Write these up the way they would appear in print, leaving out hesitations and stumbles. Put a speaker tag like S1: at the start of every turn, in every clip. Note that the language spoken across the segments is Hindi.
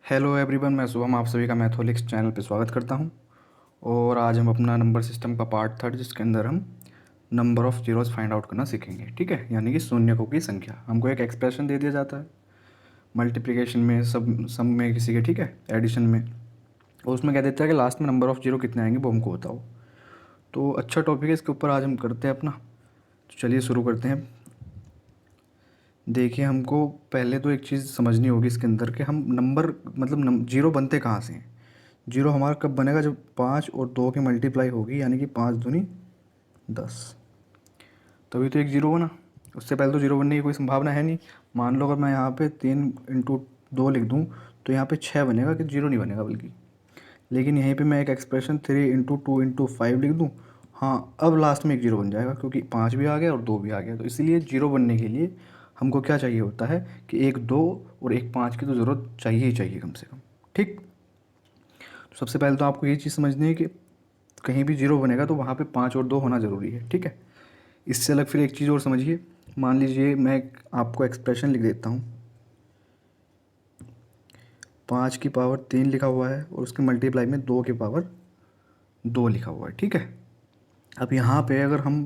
S1: हेलो एवरीवन, मैं शुभम आप सभी का मैथोलिक्स चैनल पे स्वागत करता हूं। और आज हम अपना नंबर सिस्टम का पार्ट थर्ड, जिसके अंदर हम number of zeros find out करना सीखेंगे। ठीक है, यानी कि शून्यकों की संख्या। हमको एक एक्सप्रेशन दे दिया जाता है मल्टीप्लिकेशन में, सम में किसी के, ठीक है, एडिशन में, और उसमें कह देता है कि लास्ट में नंबर ऑफ़ जीरो कितने आएंगे वो हमको बताओ। तो अच्छा टॉपिक है, इसके ऊपर आज हम करते हैं अपना। तो चलिए शुरू करते हैं। देखिए, हमको पहले तो एक चीज़ समझनी होगी इसके अंदर कि हम नंबर मतलब जीरो बनते कहाँ से हैं। जीरो हमारा कब बनेगा? जब 5 और 2 की मल्टीप्लाई होगी, यानी कि 5 दूनी 10, तभी तो एक जीरो बना। उससे पहले तो जीरो बनने की कोई संभावना है नहीं। मान लो अगर मैं यहाँ पे 3 × 2 लिख दूँ तो यहाँ पे 6 बनेगा, कि जीरो नहीं बनेगा बल्कि। लेकिन यहीं पे मैं एक एक्सप्रेशन 3 × 2 × 5 लिख दूँ, हाँ, अब लास्ट में एक जीरो बन जाएगा, क्योंकि 5 भी आ गया और 2 भी आ गया। तो इसीलिए जीरो बनने के लिए हमको क्या चाहिए होता है कि एक 2 और एक 5 की तो ज़रूरत चाहिए ही चाहिए कम से कम। ठीक। तो सबसे पहले तो आपको ये चीज़ समझनी है कि कहीं भी जीरो बनेगा तो वहाँ पे 5 और 2 होना ज़रूरी है। ठीक है। इससे अलग फिर एक चीज़ और समझिए। मान लीजिए मैं आपको एक्सप्रेशन लिख देता हूँ, 5 की पावर 3 लिखा हुआ है और उसके मल्टीप्लाई में 2 की पावर 2 लिखा हुआ है। ठीक है। अब यहाँ पे अगर हम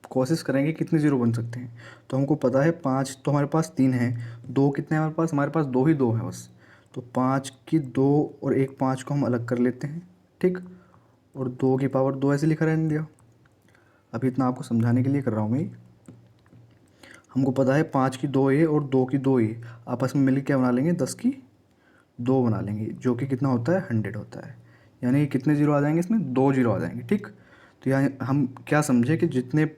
S1: कोशिश करेंगे कितने ज़ीरो बन सकते हैं, तो हमको पता है 5 तो हमारे पास 3 है, 2 कितने हैं हमारे पास 2 ही 2 है बस। तो 5 की 2 और एक 5 को हम अलग कर लेते हैं। ठीक। और 2 की पावर 2 ऐसे लिखा रहने दिया। अभी इतना आपको समझाने के लिए कर रहा हूँ मैं। हमको पता है 5 की 2 ए और 2 की 2 ए आपस में मिलकर क्या बना लेंगे, 10 की 2 बना लेंगे, जो कि कितना होता है, 100 होता है। यानी कि कितने जीरो आ जाएंगे इसमें, 2 जीरो आ जाएंगे। ठीक। तो यहाँ हम क्या समझे कि जितने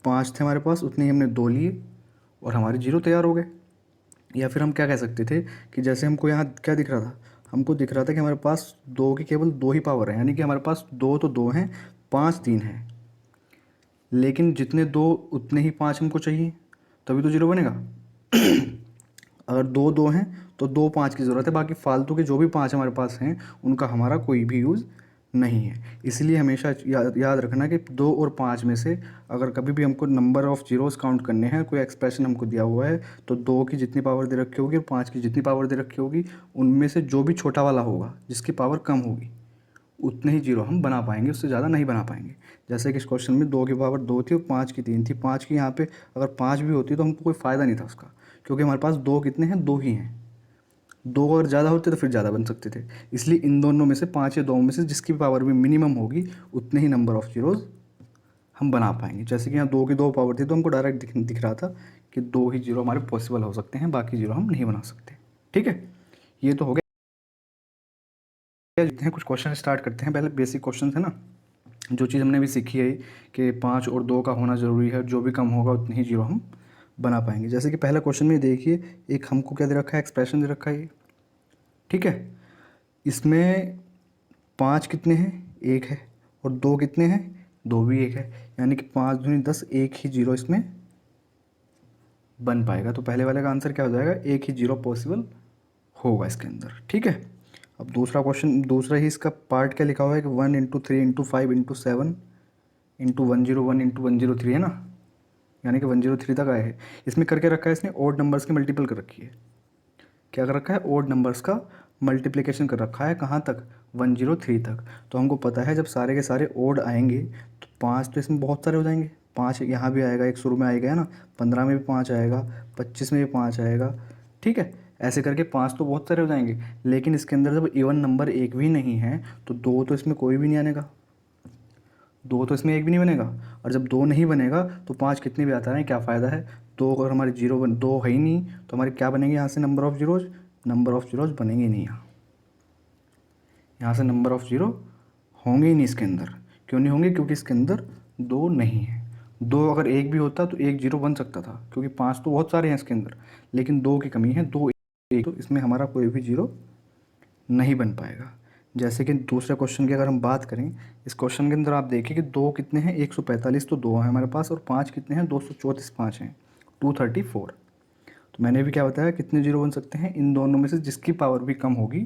S1: 5 थे हमारे पास उतने ही हमने 2 लिए और हमारे जीरो तैयार हो गए। या फिर हम क्या कह सकते थे कि जैसे हमको यहाँ क्या दिख रहा था, हमको दिख रहा था कि हमारे पास 2 की केवल 2 ही पावर है, यानी कि हमारे पास 2 तो 2 हैं, 5 3 हैं, लेकिन जितने 2 उतने ही 5 हमको चाहिए, तभी तो जीरो बनेगा। अगर 2 2 हैं तो 2 5 की ज़रूरत है, बाकी फालतू के जो भी 5 हमारे पास हैं उनका हमारा कोई भी यूज़ नहीं है। इसलिए हमेशा याद रखना कि 2 और 5 में से अगर कभी भी हमको नंबर ऑफ़ जीरोस काउंट करने हैं, कोई एक्सप्रेशन हमको दिया हुआ है, तो 2 की जितनी पावर दे रखी होगी और 5 की जितनी पावर दे रखी होगी, उनमें से जो भी छोटा वाला होगा, जिसकी पावर कम होगी, उतने ही जीरो हम बना पाएंगे, उससे ज़्यादा नहीं बना पाएंगे। जैसे कि इस क्वेश्चन में 2 की पावर 2 थी और 5 की 3 थी। 5 की यहाँ पे अगर 5 भी होती तो हमको कोई फ़ायदा नहीं था उसका, क्योंकि हमारे पास 2 कितने हैं, 2 ही हैं। 2 अगर ज़्यादा होते तो फिर ज़्यादा बन सकते थे। इसलिए इन दोनों में से, 5 या 2 में से जिसकी पावर भी मिनिमम होगी, उतने ही नंबर ऑफ़ जीरोज़ हम बना पाएंगे। जैसे कि यहाँ 2 की 2 पावर थी तो हमको डायरेक्ट दिख रहा था कि 2 ही जीरो हमारे पॉसिबल हो सकते हैं, बाकी जीरो हम नहीं बना सकते। ठीक है। ये तो हो गया। कुछ क्वेश्चन स्टार्ट करते हैं। पहले बेसिक क्वेश्चन है ना, जो चीज़ हमने भी सीखी है कि 5 और 2 का होना ज़रूरी है, जो भी कम होगा उतनी ही जीरो हम बना पाएंगे। जैसे कि पहला क्वेश्चन में देखिए, एक हमको क्या दे रखा है, एक्सप्रेशन दे रखा है ये। ठीक है। इसमें 5 कितने हैं, 1 है, और 2 कितने हैं, 2 भी 1 है, यानी कि 5 दूनी 10, एक ही जीरो इसमें बन पाएगा। तो पहले वाले का आंसर क्या हो जाएगा, एक ही जीरो पॉसिबल होगा इसके अंदर। ठीक है। अब दूसरा क्वेश्चन, दूसरा ही इसका पार्ट क्या लिखा हुआ है कि 1 × 3 × 5 × 7 × 101 × 103 है ना, यानी कि 103 तक आए हैं। इसमें करके रखा है इसने, ओड नंबर्स की मल्टीपल कर रखी है। क्या कर रखा है, ओड नंबर्स का मल्टीप्लिकेशन कर रखा है, कहाँ तक, 103 तक। तो हमको पता है जब सारे के सारे ओड आएंगे तो 5 तो इसमें बहुत सारे हो जाएंगे। 5 यहाँ भी आएगा, एक शुरू में आएगा है ना, 15 में भी 5 आएगा, 25 में भी 5 आएगा। ठीक है। ऐसे करके 5 तो बहुत सारे हो जाएंगे, लेकिन इसके अंदर जब इवन नंबर एक भी नहीं है तो 2 तो इसमें कोई भी नहीं आनेगा, 2 तो इसमें एक भी नहीं बनेगा। और जब 2 नहीं बनेगा तो 5 कितने भी आता है क्या फ़ायदा है। 2 अगर हमारे जीरो 2 है ही नहीं तो हमारे क्या बनेंगे यहाँ से, number of zeros, number of zeros बनेंगे ही नहीं। यहाँ से नंबर ऑफ़ जीरो होंगे ही नहीं इसके अंदर। क्यों नहीं होंगे, क्योंकि इसके अंदर 2 नहीं है। 2 अगर एक भी होता तो एक जीरो बन सकता था, क्योंकि 5 तो बहुत सारे हैं इसके अंदर, लेकिन 2 की कमी है, 2 एक, तो इसमें हमारा कोई भी जीरो नहीं बन पाएगा। जैसे कि दूसरे क्वेश्चन की अगर हम बात करें, इस क्वेश्चन के अंदर आप देखिए कि 2 कितने हैं, 145 तो 2 हैं हमारे पास, और 5 कितने हैं, 234 5 हैं, 234। तो मैंने भी क्या बताया कितने जीरो बन सकते हैं, इन दोनों में से जिसकी पावर भी कम होगी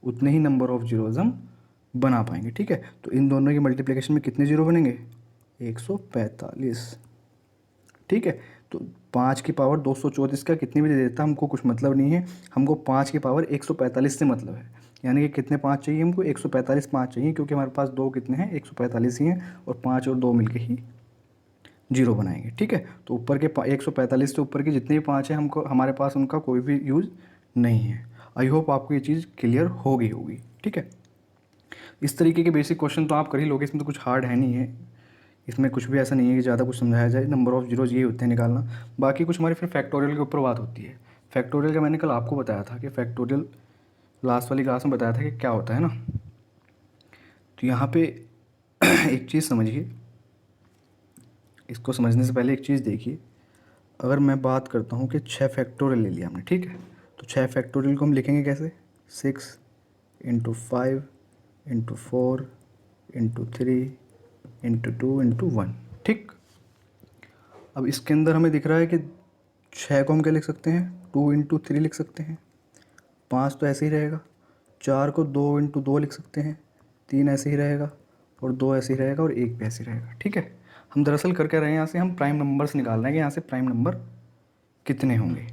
S1: उतने ही नंबर ऑफ़ जीरोज़ हम बना पाएंगे। ठीक है। तो इन दोनों की मल्टीप्लिकेशन में कितने जीरो बनेंगे, 145। ठीक है। तो 5 की पावर 234 का कितनी भी दे देता हमको कुछ मतलब नहीं है, हमको 5 की पावर 145 से मतलब है। यानी कि कितने 5 चाहिए हमको, 145 5 चाहिए, क्योंकि हमारे पास 2 कितने हैं, 145 ही हैं, और 5 और 2 मिलके ही 0 बनाएंगे। ठीक है, तो ऊपर के 145 से ऊपर के जितने भी 5 हैं हमको, हमारे पास उनका कोई भी यूज़ नहीं है। आई होप आपको ये चीज़ क्लियर हो गई होगी। ठीक है, इस तरीके के बेसिक क्वेश्चन तो आप कर ही लोगे, इसमें तो कुछ हार्ड है नहीं है, इसमें कुछ भी ऐसा नहीं है कि ज़्यादा कुछ समझाया जाए। नंबर ऑफ़ जीरोज ये होते हैं निकालना। बाकी कुछ हमारी फिर फैक्टोरियल के ऊपर बात होती है। फैक्टोरियल का मैंने कल आपको बताया था कि फैक्टोरियल लास्ट वाली क्लास में बताया था कि क्या होता है ना। तो यहाँ पे एक चीज़ समझिए, इसको समझने से पहले एक चीज़ देखिए। अगर मैं बात करता हूँ कि 6 फैक्टोरियल ले लिया हमने, ठीक है, तो 6 फैक्टोरियल को हम लिखेंगे कैसे, 6 into 5 into 4 into 3 into 2 into 1। ठीक, अब इसके अंदर हमें दिख रहा है कि 6 को हम क्या लिख सकते हैं, 2 इंटू 3 लिख सकते हैं, 5 तो ऐसे ही रहेगा, 4 को 2 इंटू 2 लिख सकते हैं, 3 ऐसे ही रहेगा, और 2 ऐसे ही रहेगा, और 1 भी ऐसे ही रहेगा। ठीक है, हम दरअसल कर क्या रहे हैं, यहाँ से हम प्राइम नंबर्स निकाल रहे हैं कि यहाँ से प्राइम नंबर कितने होंगे।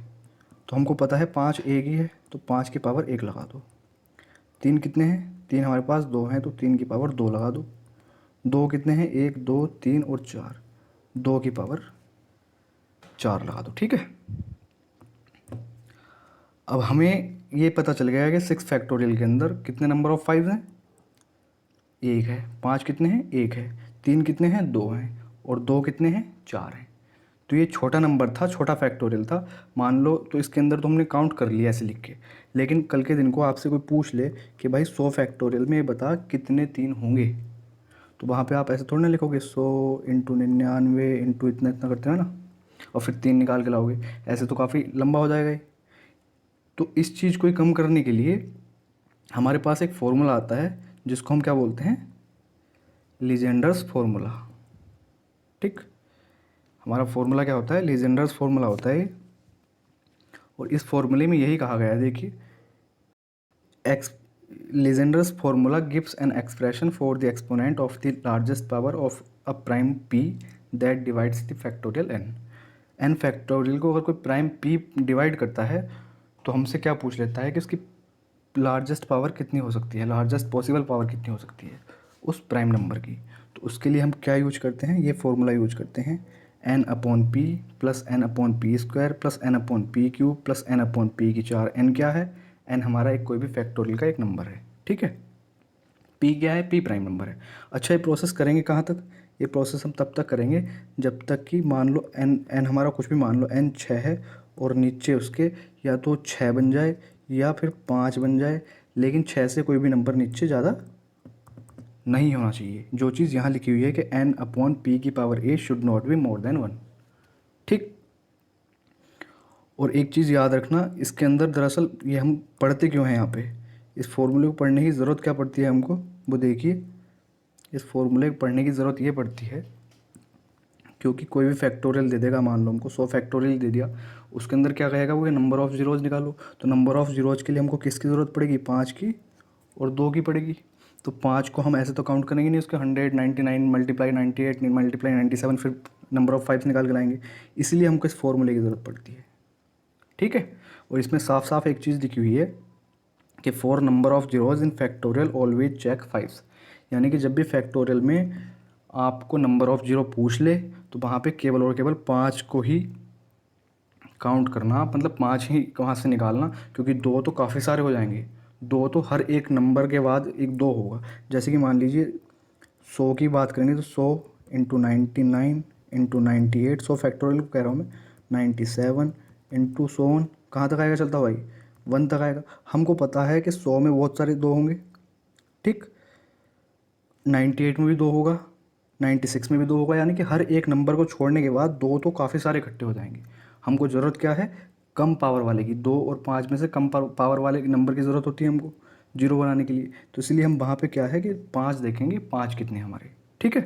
S1: तो हमको पता है 5 एक ही है, तो 5 की पावर 1 लगा दो। 3 कितने हैं, 3 हमारे पास 2 हैं, तो 3 की पावर 2 लगा दो। 2 कितने हैं, 1 2 3 और 4, 2 की पावर 4 लगा दो। ठीक है, अब हमें ये पता चल गया कि 6 फैक्टोरियल के अंदर कितने नंबर ऑफ 5 हैं, 1 है। 5 कितने हैं, 1 है। 3 कितने हैं, 2 हैं, और 2 कितने हैं, 4 हैं। तो ये छोटा नंबर था, छोटा फैक्टोरियल था मान लो, तो इसके अंदर तो हमने काउंट कर लिया ऐसे लिख के। लेकिन कल के दिन को आपसे कोई पूछ ले कि भाई 100 फैक्टोरियल में ये बता कितने 3 होंगे, तो वहाँ पे आप ऐसे थोड़ी ना लिखोगे 100 इंटू 99 इंटू इतना इतना करते हैं ना, और फिर 3 निकाल के लाओगे, ऐसे तो काफ़ी लंबा हो जाएगा ये। तो इस चीज़ को ही कम करने के लिए हमारे पास एक फॉर्मूला आता है जिसको हम क्या बोलते हैं, लीजेंडर्स फार्मूला। ठीक, हमारा फॉर्मूला क्या होता है, लीजेंडर्स फार्मूला होता है। और इस फॉर्मूले में यही कहा गया है, देखिए, x Legendre's formula gives an expression for the exponent of the largest power of a prime P that divides the factorial n. N factorial को अगर कोई प्राइम पी डिवाइड करता है तो हमसे क्या पूछ लेता है कि उसकी लार्जेस्ट पावर कितनी हो सकती है, लार्जेस्ट पॉसिबल पावर कितनी हो सकती है उस प्राइम नंबर की। तो उसके लिए हम क्या यूज करते हैं, ये फॉर्मूला यूज करते हैं, n upon P plus n upon P square plus n upon P cube plus n upon P की 4। एन क्या है, एन हमारा एक कोई भी फैक्टोरियल का एक नंबर है। ठीक है, पी क्या है, पी प्राइम नंबर है। अच्छा, ये प्रोसेस करेंगे कहाँ तक, ये प्रोसेस हम तब तक करेंगे जब तक कि मान लो एन एन हमारा कुछ भी मान लो एन 6 है, और नीचे उसके या तो 6 बन जाए या फिर 5 बन जाए, लेकिन 6 से कोई भी नंबर नीचे ज़्यादा नहीं होना चाहिए। जो चीज़ यहाँ लिखी हुई है कि एन अपॉन पी की power A should not be more than 1। ठीक, और एक चीज़ याद रखना, इसके अंदर दरअसल ये हम पढ़ते क्यों हैं यहाँ पे, इस फॉर्मूले को पढ़ने की ज़रूरत क्या पड़ती है हमको, वो देखिए। इस फॉर्मूले को पढ़ने की ज़रूरत ये पड़ती है क्योंकि कोई भी फैक्टोरियल दे देगा, मान लो हमको 100 फैक्टोरियल दे दिया, उसके अंदर क्या कहेगा वो, नंबर ऑफ़ जीरोज़ निकालो। तो नंबर ऑफ़ जीरोज़ के लिए हमको किसकी ज़रूरत पड़ेगी, 5 की और 2 की पड़ेगी। तो 5 को हम ऐसे तो काउंट करेंगे नहीं, उसके 100 99 मल्टीप्लाई 98 मल्टीप्लाई 97 फिर नंबर ऑफ़ 5 निकाल के लाएंगे, इसलिए हमको इस फॉर्मूले की ज़रूरत पड़ती है। ठीक है, और इसमें साफ साफ एक चीज़ लिखी हुई है कि for number of zeros in factorial always check 5। यानी कि जब भी फैक्टोरियल में आपको नंबर ऑफ़ जीरो पूछ ले तो वहाँ पे केवल और केवल 5 को ही काउंट करना, मतलब 5 ही वहाँ से निकालना, क्योंकि 2 तो काफ़ी सारे हो जाएंगे। 2 तो हर एक नंबर के बाद एक 2 होगा। जैसे कि मान लीजिए 100 की बात करेंगे तो 100 इंटू 99 इंटू 98, 100 फैक्टोरियल को कह रहा हूँ मैं, 97 इंटू 100 कहाँ तक आएगा चलता भाई, 1 तक आएगा। हमको पता है कि 100 में बहुत सारे 2 होंगे। ठीक, 98 में भी 2 होगा, 96 में भी 2 होगा, यानी कि हर एक नंबर को छोड़ने के बाद 2 तो काफ़ी सारे इकट्ठे हो जाएंगे। हमको ज़रूरत क्या है, कम पावर वाले की। 2 और 5 में से कम पावर वाले नंबर की ज़रूरत होती है हमको जीरो बनाने के लिए। तो इसलिए हम वहाँ पे क्या है कि 5 देखेंगे, 5 कितने हमारे। ठीक है,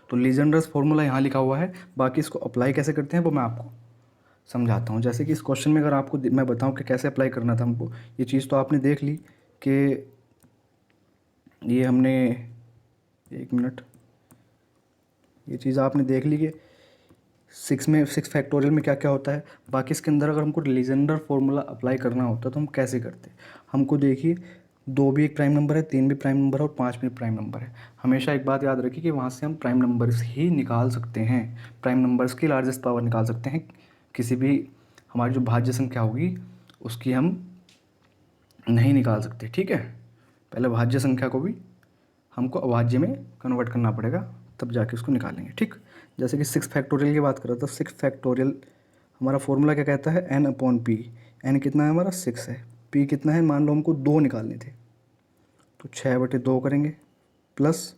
S1: तो लीजेंडर्स फार्मूला यहाँ लिखा हुआ है। बाकी इसको अप्लाई कैसे करते हैं वो मैं आपको समझाता हूँ। जैसे कि इस क्वेश्चन में अगर आपको मैं बताऊँ कि कैसे अप्लाई करना था हमको, ये चीज़ तो आपने देख ली कि ये हमने, एक मिनट, ये चीज़ आपने देख ली कि सिक्स फैक्टोरियल में क्या क्या होता है, बाकी इसके अंदर अगर हमको लीजेंडर फार्मूला अप्लाई करना होता तो हम कैसे करते। हमको देखिए 2 भी एक प्राइम नंबर है, 3 भी प्राइम नंबर है और 5 भी प्राइम नंबर है। हमेशा एक बात याद रखिए कि वहाँ से हम प्राइम नंबर्स ही निकाल सकते हैं, प्राइम नंबर्स की लार्जेस्ट पावर निकाल सकते हैं। किसी भी हमारी जो भाज्य संख्या होगी उसकी हम नहीं निकाल सकते, ठीक है। पहले भाज्य संख्या को भी हमको अभाज्य में कन्वर्ट करना पड़ेगा, तब जाके उसको निकालेंगे, ठीक। जैसे कि 6 फैक्टोरियल की बात करें तो 6 फैक्टोरियल हमारा फॉर्मूला क्या कहता है, n/p। n कितना है हमारा 6 है, p कितना है, मान लो हमको 2 निकालने थे तो 6/2 करेंगे, प्लस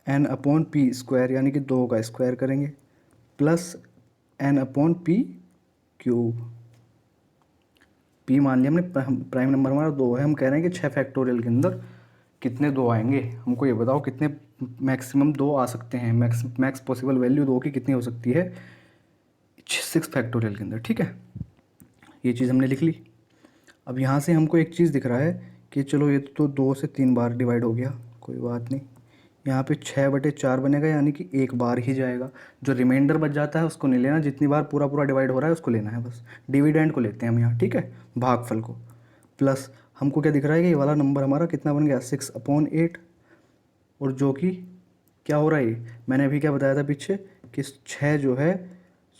S1: n/p² यानी कि 2 का स्क्वायर करेंगे, प्लस n/p³। p मान लिया हमने, प्राइम नंबर हमारा 2 है, हम कह रहे हैं कि 6 फैक्टोरियल के अंदर कितने 2 आएंगे, हमको ये बताओ कितने मैक्सिमम 2 आ सकते हैं, मैक्स पॉसिबल वैल्यू 2 की कितनी हो सकती है 6 फैक्टोरियल के अंदर, ठीक है। ये चीज़ हमने लिख ली। अब यहाँ से हमको एक चीज़ दिख रहा है कि चलो ये तो 2 से 3 बार डिवाइड हो गया, कोई बात नहीं। यहाँ पे 6/4 बनेगा, यानी कि एक बार ही जाएगा। जो रिमाइंडर बच जाता है उसको नहीं लेना, जितनी बार पूरा पूरा डिवाइड हो रहा है उसको लेना है बस। डिविडेंड को लेते हैं हम यहाँ, ठीक है, भागफल को। प्लस हमको क्या दिख रहा है कि ये वाला नंबर हमारा कितना बन गया 6/8, और जो कि क्या हो रहा है, मैंने अभी क्या बताया था पीछे कि 6 जो है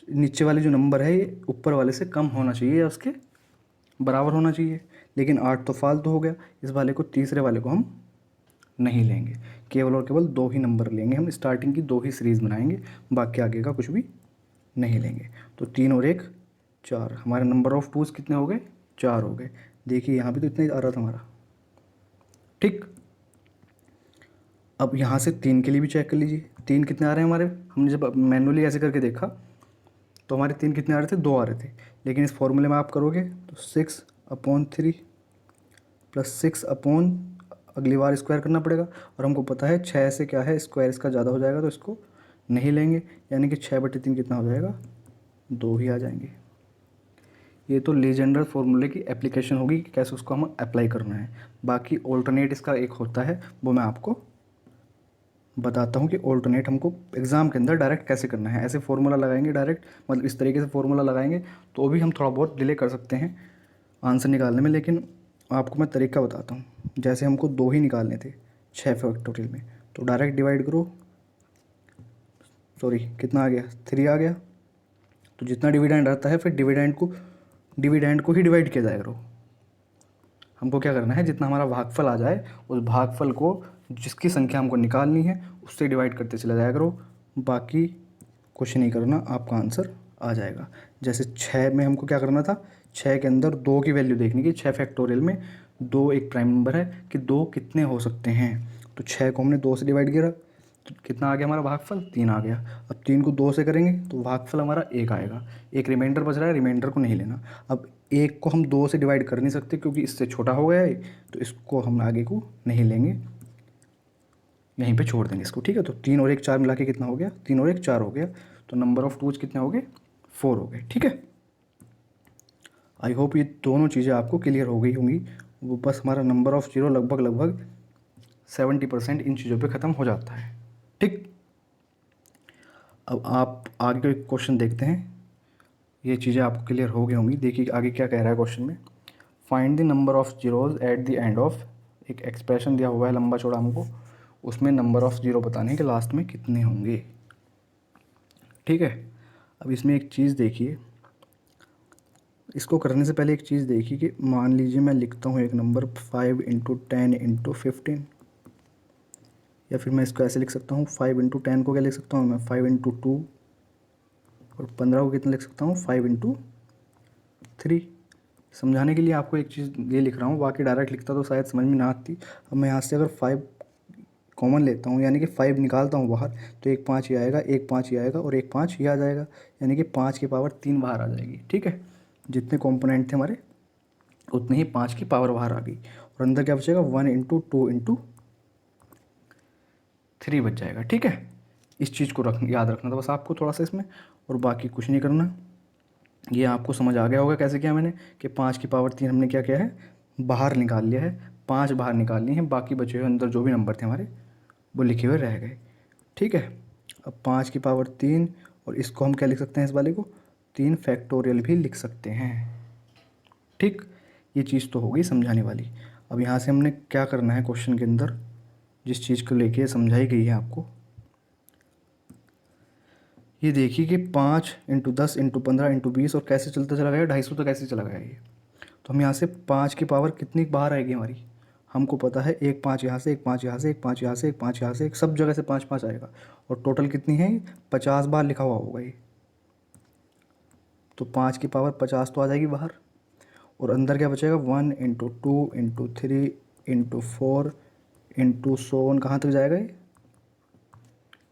S1: नीचे वाले जो नंबर है ये ऊपर वाले से कम होना चाहिए या उसके बराबर होना चाहिए, लेकिन 8 तो फालतू हो गया। इस वाले को, तीसरे वाले को हम नहीं लेंगे, केवल और केवल 2 ही नंबर लेंगे हम, स्टार्टिंग की 2 ही सीरीज़ बनाएंगे, बाकी आगे का कुछ भी नहीं लेंगे। तो 3 और 1 4, हमारे नंबर ऑफ टूज़ कितने हो गए, 4 हो गए। देखिए यहाँ पे तो इतना ही आ रहा था हमारा, ठीक। अब यहाँ से 3 के लिए भी चेक कर लीजिए, 3 कितने आ रहे हैं हमारे, हमने जब मैनुअली ऐसे करके देखा तो हमारे 3 कितने आ रहे थे, 2 आ रहे थे। लेकिन इस फॉर्मूले में आप करोगे तो 6/3 प्लस 6 अगली बार स्क्वायर करना पड़ेगा, और हमको पता है 6 से क्या है स्क्वायर इसका ज़्यादा हो जाएगा तो इसको नहीं लेंगे, यानी कि 6/3 कितना हो जाएगा, 2 ही आ जाएंगे। ये तो लीजेंडर फार्मूले की एप्लीकेशन होगी कि कैसे उसको हम अप्लाई करना है। बाकी ऑल्टरनेट इसका एक होता है, वो मैं आपको बताता हूँ कि ऑल्टरनेट हमको एग्ज़ाम के अंदर डायरेक्ट कैसे करना है। ऐसे फार्मूला लगाएंगे डायरेक्ट, मतलब इस तरीके से फार्मूला लगाएंगे तो भी हम थोड़ा बहुत डिले कर सकते हैं आंसर निकालने में, लेकिन आपको मैं तरीका बताता हूँ। जैसे हमको 2 ही निकालने थे 6 फैक्टोरियल में, तो डायरेक्ट डिवाइड करो, सॉरी कितना आ गया 3 आ गया। तो जितना डिविडेंड रहता है फिर डिविडेंड को ही डिवाइड किया जाएगा। हमको क्या करना है, जितना हमारा भागफल आ जाए उस भागफल को जिसकी संख्या हमको निकालनी है उससे डिवाइड करते चला जाया करो, बाकी कुछ नहीं करना, आपका आंसर आ जाएगा। जैसे 6 में हमको क्या करना था, 6 के अंदर 2 की वैल्यू देखनी कि 6 फैक्टोरियल में 2 एक प्राइम नंबर है कि 2 कितने हो सकते हैं। तो 6 को हमने 2 से डिवाइड किया तो कितना आ गया हमारा भागफल, 3 आ गया। अब 3 को 2 से करेंगे तो भागफल हमारा 1 आएगा। एक रिमाइंडर बच रहा है, रिमाइंडर को नहीं लेना। अब 1 को हम 2 से डिवाइड कर नहीं सकते क्योंकि इससे छोटा हो गया है, तो इसको हम आगे को नहीं लेंगे, यहीं पे छोड़ देंगे इसको, ठीक है। तो 3 और 1 4 मिला के कितना हो गया, 3 और 1 4 हो गया। तो नंबर ऑफ टूज कितने हो गए, 4 हो गए, ठीक है। आई होप ये दोनों चीज़ें आपको क्लियर हो गई होंगी। वो बस हमारा नंबर ऑफ जीरो लगभग 70% इन चीज़ों पे ख़त्म हो जाता है, ठीक। अब आप आगे का क्वेश्चन देखते हैं, ये चीज़ें आपको क्लियर हो गई होंगी। देखिए आगे क्या कह रहा है क्वेश्चन में, find the number of zeros at the end of, एक एक्सप्रेशन दिया हुआ है लंबा चौड़ा हमको, उसमें नंबर ऑफ जीरो बताने के लास्ट में कितने होंगे, ठीक है। अब इसमें एक चीज़ देखिए, इसको करने से पहले एक चीज़ देखिए कि मान लीजिए मैं लिखता हूँ एक नंबर 5 × 10 × 15, या फिर मैं इसको ऐसे लिख सकता हूँ 5 × 10 को क्या लिख सकता हूँ मैं 5 × 2, और 15 को कितना लिख सकता हूँ 5 × 3। समझाने के लिए आपको एक चीज़ ये लिख रहा हूँ, बाकी डायरेक्ट लिखता तो शायद समझ में ना आती। अब मैं यहाँ से अगर 5 कॉमन लेता हूँ, यानी कि 5 निकालता हूँ बाहर, तो एक 5 ही आएगा, एक 5 ही आएगा और एक 5 ही आ जाएगा, यानी कि 5 की पावर 3 बाहर आ जाएगी, ठीक है। जितने कंपोनेंट थे हमारे उतने ही 5 की पावर बाहर आ गई, और अंदर क्या बचेगा 1 × 2 × 3 बच जाएगा, ठीक है। इस चीज़ को याद रखना था बस आपको थोड़ा सा इसमें, और बाकी कुछ नहीं करना। ये आपको समझ आ गया होगा कैसे किया मैंने, कि 5 की पावर 3 हमने क्या किया है, बाहर निकाल लिया है, 5 बाहर निकाल लिए हैं, बाकी बचे हुए अंदर जो भी नंबर थे हमारे वो लिखे हुए रह गए, ठीक है। अब 5 की पावर 3 और इसको हम क्या लिख सकते हैं, इस वाले को 3 फैक्टोरियल भी लिख सकते हैं। ठीक, ये चीज़ तो हो गई समझाने वाली। अब यहाँ से हमने क्या करना है क्वेश्चन के अंदर, जिस चीज़ को लेके समझाई गई है आपको, ये देखिए कि 5 इंटू 10 इंटू 15 इंटू 20 और कैसे चलता चला गया, 250 तो कैसे चला गया ये। तो हम यहाँ से 5 की पावर कितनी बाहर आएगी हमारी, हमको पता है, एक 5 यहाँ से, एक 5 यहाँ से, एक 5 यहाँ से, एक 5 यहाँ से, एक सब जगह से 5 5 आएगा। और टोटल कितनी है, 50 बार लिखा हुआ होगा ये। तो 5 की पावर 50 तो आ जाएगी बाहर, और अंदर क्या बचेगा, 1 इंटू 2 इंटू 3 इंटू 4 इंटू 100 कहाँ तक जाएगा ये,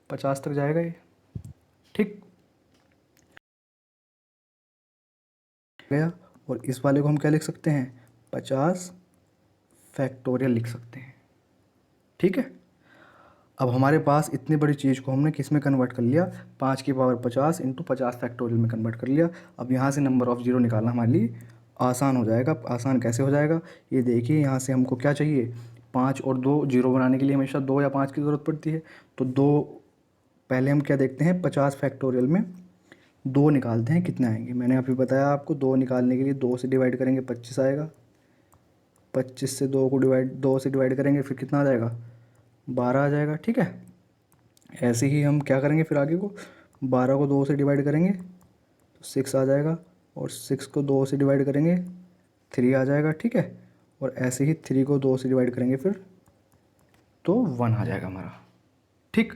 S1: 50 तक जाएगा ये। ठीक गया। और इस वाले को हम क्या लिख सकते हैं, 50 फैक्टोरियल लिख सकते हैं। ठीक है, अब हमारे पास इतनी बड़ी चीज़ को हमने किस में कन्वर्ट कर लिया, 5 की पावर 50 इंटू 50 फैक्टोरियल में कन्वर्ट कर लिया। अब यहाँ से नंबर ऑफ़ ज़ीरो निकालना हमारे लिए आसान हो जाएगा। आसान कैसे हो जाएगा, ये देखिए, यहाँ से हमको क्या चाहिए, 5 और 2, जीरो बनाने के लिए हमेशा 2 या 5 की ज़रूरत पड़ती है। तो 2, पहले हम क्या देखते हैं, 50 फैक्टोरियल में 2 निकालते हैं, कितने आएंगे। मैंने अभी बताया आपको, 2 निकालने के लिए 2 से डिवाइड करेंगे 25 आएगा, 25 से 2 से डिवाइड करेंगे फिर कितना आ जाएगा, 12 आ जाएगा। ठीक है, ऐसे ही हम क्या करेंगे फिर आगे को, 12 को 2 से डिवाइड करेंगे तो 6 आ जाएगा, और 6 को 2 से डिवाइड करेंगे 3 आ जाएगा। ठीक है, और ऐसे ही 3 को 2 से डिवाइड करेंगे फिर तो 1 आ जाएगा हमारा। ठीक,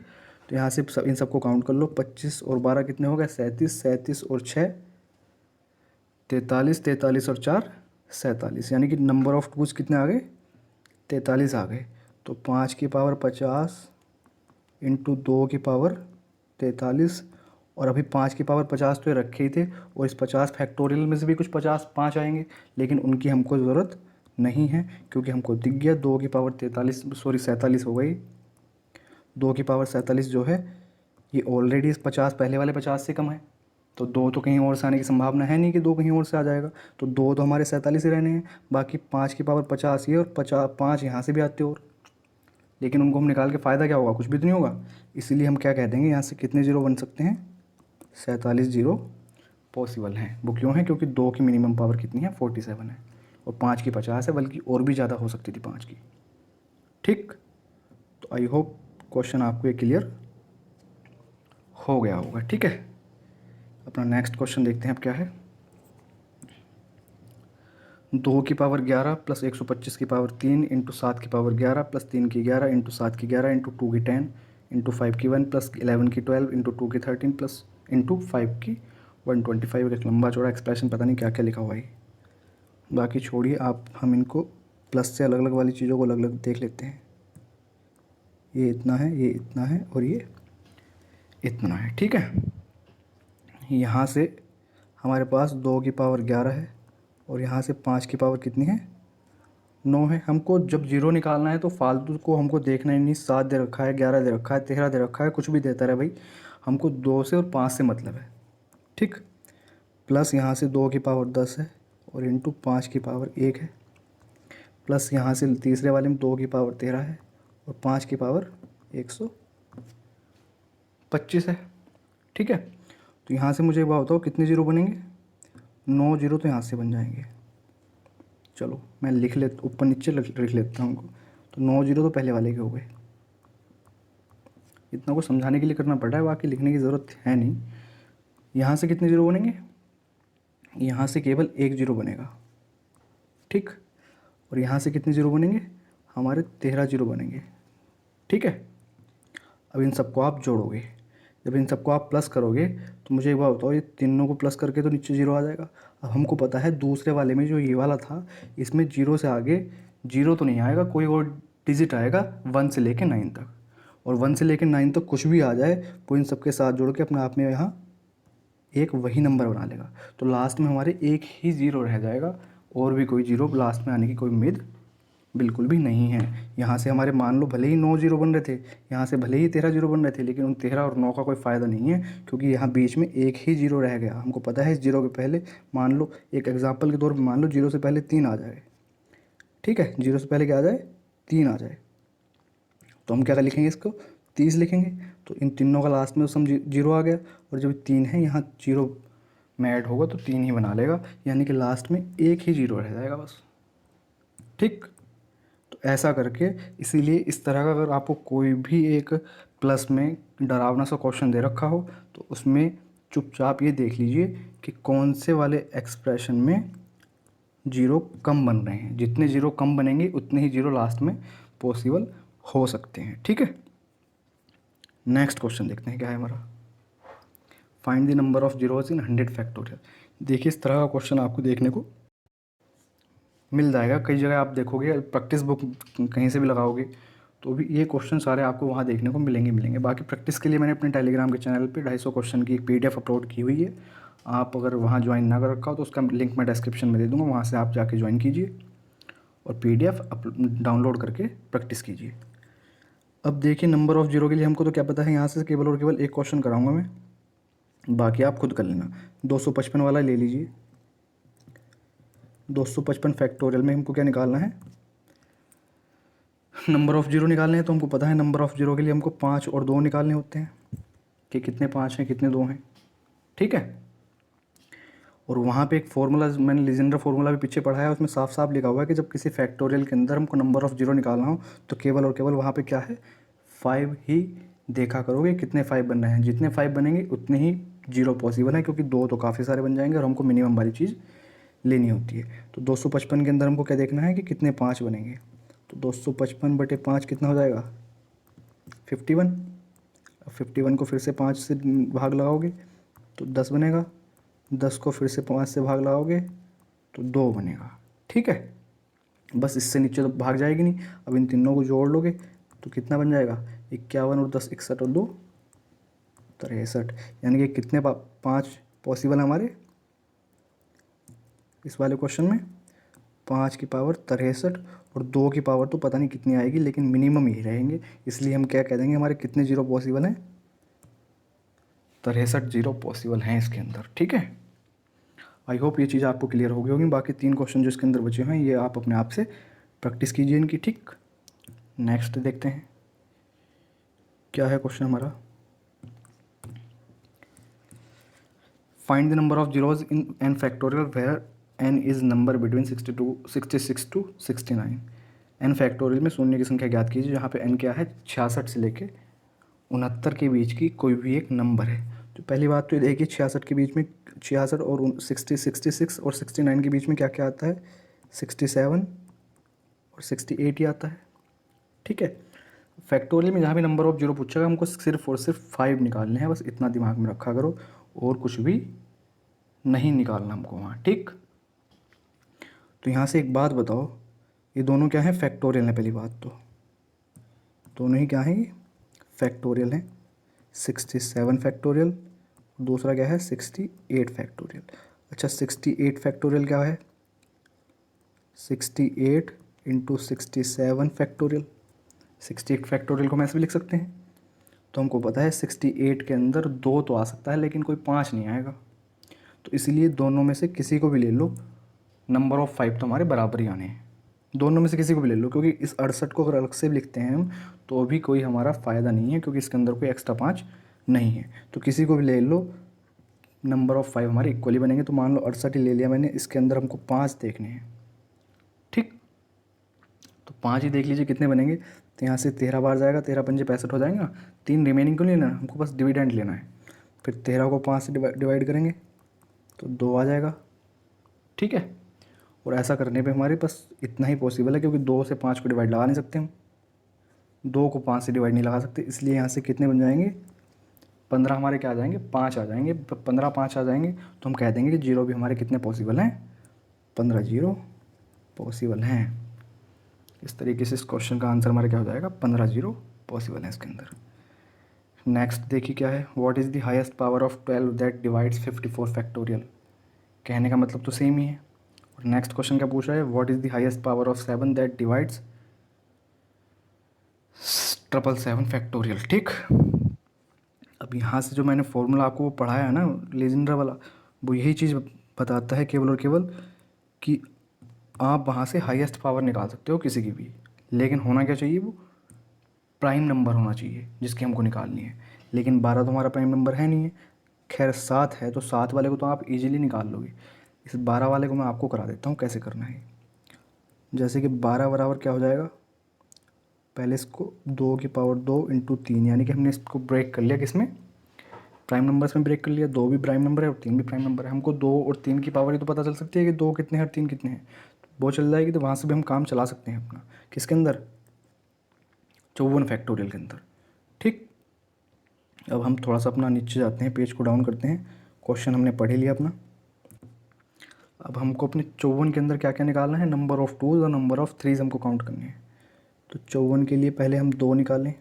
S1: तो यहाँ से सब इन सबको काउंट कर लो, 25 और 12 कितने हो गए, 37, 37 और 6 43, 43 और 4 47, यानी कि नंबर ऑफ़ टूज कितने आ गए, 43 आ गए। तो 5 की पावर 50 इंटू 2 की पावर 43, और अभी 5 की पावर 50 तो ये रखे ही थे, और इस 50 फैक्टोरियल में से भी कुछ 50 5 आएंगे, लेकिन उनकी हमको ज़रूरत नहीं है, क्योंकि हमको दिख गया 2 की पावर 47 हो गई। 2 की पावर 47 जो है ये ऑलरेडी इस 50 पहले वाले 50 से कम है, तो 2 तो कहीं और से आने की संभावना है नहीं कि 2 कहीं और से आ जाएगा। तो 2 तो हमारे 47 ही रहने हैं, बाकी 5 की पावर 50 ये, और 5 यहाँ से भी आते और, लेकिन उनको हम निकाल के फ़ायदा क्या होगा, कुछ भी तो नहीं होगा। इसीलिए हम क्या कह देंगे, यहाँ से कितने जीरो बन सकते हैं, 47 जीरो पॉसिबल हैं। वो क्यों है, क्योंकि 2 की मिनिमम पावर कितनी है, 47 है, और 5 की 50 है, बल्कि और भी ज़्यादा हो सकती थी 5 की। ठीक, तो आई होप क्वेश्चन आपको ये क्लियर हो गया होगा। ठीक है, अपना नेक्स्ट क्वेश्चन देखते हैं अब क्या है। 2 की पावर 11 प्लस 125 की पावर 3 इंटू 7 की पावर 11 प्लस 3 की 11 इंटू 7 की 11 इंटू 2 की 10 इंटू 5 की 1 प्लस 11 की 12 इंटू 2 की 13 प्लस इंटू 5 की 125। एक लंबा चौड़ा एक्सप्रेशन, पता नहीं क्या क्या लिखा हुआ है, बाकी छोड़िए आप, हम इनको प्लस से अलग अलग वाली चीज़ों को अलग अलग देख लेते हैं। ये इतना है, ये इतना है, और ये इतना है। ठीक है, यहाँ से हमारे पास 2 की पावर 11 है, और यहाँ से 5 की पावर कितनी है, 9 है। हमको जब जीरो निकालना है तो फालतू को हमको देखना ही नहीं, 7 दे रखा है, 11 दे रखा है, 13 दे रखा है, कुछ भी देता रहे भाई, हमको 2 से और 5 से मतलब है। ठीक, प्लस यहाँ से 2 की पावर 10 है, और इंटू 5 की पावर 1 है, प्लस यहाँ से तीसरे वाले में 2 की पावर 13 है, और 5 की पावर 125 है। ठीक है, तो यहाँ से मुझे एक बात बताओ, कितने जीरो बनेंगे, 9 जीरो तो यहाँ से बन जाएंगे। चलो मैं लिख लेता, ऊपर नीचे लिख लेता हूँ। तो 9 जीरो तो पहले वाले के हो गए। इतना को समझाने के लिए करना पड़ रहा है, बाकी लिखने की ज़रूरत है नहीं। यहाँ से कितने जीरो बनेंगे, यहाँ से केवल 1 जीरो बनेगा। ठीक, और यहाँ से कितने जीरो बनेंगे, हमारे 13 जीरो बनेंगे। ठीक है, अब इन सबको आप जोड़ोगे, जब इन सबको आप प्लस करोगे तो मुझे एक बात बताओ, ये तीनों को प्लस करके तो नीचे जीरो आ जाएगा। अब हमको पता है दूसरे वाले में जो ये वाला था, इसमें जीरो से आगे जीरो तो नहीं आएगा, कोई और डिजिट आएगा 1 से लेके 9 तक, और 1 से लेके 9 तक कुछ भी आ जाए वो इन सबके साथ जोड़ के अपने आप में यहाँ एक वही नंबर बना लेगा। तो लास्ट में हमारे एक ही ज़ीरो रह जाएगा, और भी कोई जीरो लास्ट में आने की कोई उम्मीद बिल्कुल भी नहीं है। यहाँ से हमारे मान लो भले ही 9 जीरो बन रहे थे, यहाँ से भले ही 13 जीरो बन रहे थे, लेकिन उन 13 और 9 का कोई फ़ायदा नहीं है, क्योंकि यहाँ बीच में एक ही जीरो रह गया। हमको पता है इस जीरो के पहले, मान लो एक एग्जाम्पल के तौर पर, मान लो जीरो से पहले 3 आ जाए। ठीक है, जीरो से पहले क्या आ जाए, 3 आ जाए, तो हम क्या लिखेंगे, इसको 30 लिखेंगे। तो इन तीनों का लास्ट में सम जीरो आ गया, और जब 3 है यहाँ जीरो में ऐड होगा तो 3 ही बना लेगा, यानी कि लास्ट में एक ही जीरो रह जाएगा बस। ठीक, तो ऐसा करके, इसीलिए इस तरह का अगर आपको कोई भी एक प्लस में डरावना सा क्वेश्चन दे रखा हो तो उसमें चुपचाप ये देख लीजिए कि कौन से वाले एक्सप्रेशन में जीरो कम बन रहे हैं। जितने जीरो कम बनेंगे उतने ही जीरो लास्ट में पॉसिबल हो सकते हैं। ठीक है, नेक्स्ट क्वेश्चन देखते हैं क्या है हमारा। Find the number of zeros in 100 factorial. देखिए इस तरह का क्वेश्चन आपको देखने को मिल जाएगा कई जगह, आप देखोगे प्रैक्टिस बुक कहीं से भी लगाओगे तो भी ये क्वेश्चन सारे आपको वहाँ देखने को मिलेंगे। बाकी प्रैक्टिस के लिए मैंने अपने टेलीग्राम के चैनल पे 250 क्वेश्चन की एक PDF अपलोड की हुई है। आप अगर वहाँ ज्वाइन ना कर रखा हो तो उसका लिंक मैं डिस्क्रिप्शन में दे दूँगा, वहाँ से आप जाके ज्वाइन कीजिए और PDF डाउनलोड करके प्रैक्टिस कीजिए। अब देखिए नंबर ऑफ़ जीरो के लिए हमको तो क्या पता है, यहाँ से केवल और केवल एक क्वेश्चन कराऊँगा मैं, बाकी आप खुद कर लेना। 255 वाला ले लीजिए। 255 फैक्टोरियल में हमको क्या निकालना है, नंबर ऑफ़ जीरो निकालने हैं। तो हमको पता है नंबर ऑफ़ जीरो के लिए हमको 5 और 2 निकालने होते हैं कि कितने 5 हैं कितने 2 हैं। ठीक है, और वहाँ पे एक फार्मूला मैंने लीजेंडर फार्मूला भी पीछे पढ़ा है, उसमें साफ साफ लिखा हुआ है कि जब किसी फैक्टोरियल के अंदर हमको नंबर ऑफ़ जीरो निकालना हो तो केवल और केवल वहाँ पे क्या है, 5 ही देखा करोगे कितने 5 बन रहे हैं। जितने 5 बनेंगे उतने ही जीरो पॉसिबल है, क्योंकि 2 तो काफ़ी सारे बन जाएंगे और हमको मिनिमम वाली चीज़ लेनी होती है। तो 255 के अंदर हमको क्या देखना है कि कितने 5 बनेंगे। तो 255/5 कितना हो जाएगा, 51। अब 51 को फिर से 5 से भाग लगाओगे तो 10 बनेगा, 10 को फिर से 5 से भाग लगाओगे तो 2 बनेगा। ठीक है, बस इससे नीचे तो भाग जाएगी नहीं। अब इन तीनों को जोड़ लोगे तो कितना बन जाएगा, 51 और 10 61 और 2 63, यानी कि कितने 5 पॉसिबल है हमारे इस वाले क्वेश्चन में, 5 की पावर 63 और 2 की पावर तो पता नहीं कितनी आएगी, लेकिन मिनिमम ही रहेंगे। इसलिए हम क्या कह देंगे, हमारे कितने जीरो पॉसिबल हैं, 63 जीरो पॉसिबल हैं इसके अंदर। ठीक है, आई होप ये चीज़ आपको क्लियर हो गई होगी। बाकी 3 क्वेश्चन जो इसके अंदर बचे हैं ये आप अपने आप से प्रैक्टिस कीजिए इनकी। ठीक, नेक्स्ट देखते हैं क्या है क्वेश्चन हमारा। Find the number of zeros in n factorial where n is number between 66 to 69। n factorial में शून्य की संख्या ज्ञात कीजिए जहाँ पे n क्या है, 66 से लेके 69 के बीच की कोई भी एक नंबर है। तो पहली बात तो ये देखिए 66 के बीच में, 66 और 66 और 69 के बीच में क्या क्या आता है, 67 और 68 ही आता है। ठीक है, फैक्टोरियल में जहाँ भी नंबर ऑफ जीरो पूछेगा हमको सिर्फ और सिर्फ 5 निकालने हैं, बस इतना दिमाग में रखा करो, और कुछ भी नहीं निकालना हमको वहाँ। ठीक, तो यहाँ से एक बात बताओ, ये दोनों क्या है, फैक्टोरियल है। पहली बात तो दोनों ही क्या हैं, फैक्टोरियल हैं। 67 फैक्टोरियल, दूसरा क्या है 68 फैक्टोरियल। अच्छा 68 फैक्टोरियल क्या है, 68 इंटू 67 फैक्टोरियल। 68 फैक्टोरियल को हम ऐसे भी लिख सकते हैं। तो हमको पता है 68 के अंदर 2 तो आ सकता है लेकिन कोई 5 नहीं आएगा, तो इसीलिए दोनों में से किसी को भी ले लो, नंबर ऑफ़ 5 तो हमारे बराबर ही आने हैं। दोनों में से किसी को भी ले लो, क्योंकि इस 68 को अगर अलग से लिखते हैं हम तो भी कोई हमारा फ़ायदा नहीं है, क्योंकि इसके अंदर कोई एक्स्ट्रा 5 नहीं है। तो किसी को भी ले लो, नंबर ऑफ़ 5 हमारे इक्वली बनेंगे। तो मान लो 68 ही ले लिया मैंने, इसके अंदर हमको 5 देखने हैं। ठीक, तो 5 ही देख लीजिए कितने बनेंगे। तो यहाँ से 13 बार जाएगा, 13 पंजे 65 हो जाएगा। 3 रिमेनिंग को नहीं लेना, हमको बस डिविडेंड लेना है। फिर 13 को 5 से डिवाइड करेंगे तो 2 आ जाएगा। ठीक है, और ऐसा करने पे हमारे पास इतना ही पॉसिबल है, क्योंकि 2 से 5 को डिवाइड लगा नहीं सकते हम, 2 को 5 से डिवाइड नहीं लगा सकते, इसलिए यहाँ से कितने बन जाएंगे, 15 हमारे क्या आ जाएंगे, 5 आ जाएंगे। 15 5 आ जाएंगे तो हम कह देंगे कि जीरो भी हमारे कितने पॉसिबल हैं, 15 जीरो पॉसिबल हैं। इस तरीके से इस क्वेश्चन का आंसर हमारा क्या हो जाएगा, 15 जीरो पॉसिबल है इसके अंदर। नेक्स्ट देखिए क्या है, what is the highest power of 12 that divides 54 factorial. कहने का मतलब तो सेम ही है। और नेक्स्ट क्वेश्चन क्या पूछ रहा है, what is the highest power of 7 that divides 777 factorial. ठीक, अब यहाँ से जो मैंने फॉर्मूला आपको पढ़ाया है ना लेजेंडर वाला, वो यही चीज़ बताता है केवल और केवल कि आप वहाँ से हाईएस्ट पावर निकाल सकते हो किसी की भी, लेकिन होना क्या चाहिए, वो प्राइम नंबर होना चाहिए जिसकी हमको निकालनी है। लेकिन 12 तो हमारा प्राइम नंबर है नहीं है। खैर 7 है, तो 7 वाले को तो आप इजीली निकाल लोगे। इस 12 वाले को मैं आपको करा देता हूँ कैसे करना है। जैसे कि 12 बराबर क्या हो जाएगा, पहले इसको 2 की पावर 2 इंटू 3, यानी कि हमने इसको ब्रेक कर लिया, किसमें, प्राइम नंबर्स में ब्रेक कर लिया। 2 भी प्राइम नंबर है और 3 भी प्राइम नंबर है। हमको 2 और 3 की पावर ही तो पता चल सकती है कि 2 कितने हैं और 3 कितने हैं। वो चल जाएगी तो वहाँ से भी हम काम चला सकते हैं अपना, किसके अंदर, 54 फैक्टोरियल के अंदर। ठीक, अब हम थोड़ा सा अपना नीचे जाते हैं, पेज को डाउन करते हैं। क्वेश्चन हमने पढ़ ही लिया अपना। अब हमको अपने 54 के अंदर क्या क्या निकालना है, नंबर ऑफ़ टूज और नंबर ऑफ़ थ्रीज हमको काउंट करने हैं। तो 54 के लिए पहले हम 2 निकालें,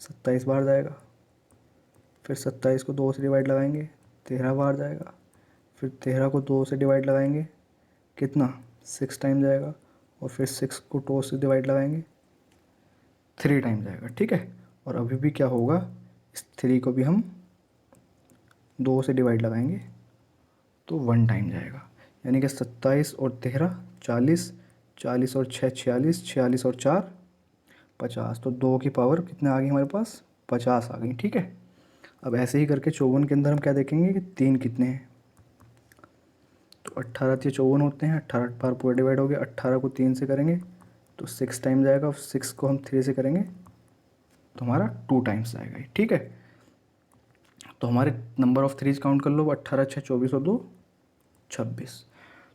S1: 27 बार जाएगा। फिर 27 को 2 से डिवाइड लगाएंगे, 13 बार जाएगा। फिर 13 को 2 से डिवाइड लगाएंगे, कितना, 6 टाइम जाएगा। और फिर 6 को 2 से डिवाइड लगाएंगे, 3 टाइम जाएगा। ठीक है, और अभी भी क्या होगा, इस 3 को भी हम 2 से डिवाइड लगाएंगे तो 1 टाइम जाएगा। यानी कि 27 और 13 40, 40 और 6 46, 46 और 4 50। तो 2 की पावर कितने आ गई हमारे पास, 50 आ गई। ठीक है, अब ऐसे ही करके 54 के अंदर हम क्या देखेंगे कि 3 कितने हैं। तो 18 या 54 होते हैं, 18 बार पूरा डिवाइड हो गया। 18 को 3 से करेंगे तो 6 टाइम जाएगा, और 6 को हम 3 से करेंगे तो हमारा 2 टाइम्स आएगा। ठीक है, तो हमारे नंबर ऑफ़ थ्रीज काउंट कर लो, 18 6 24 और 2 26।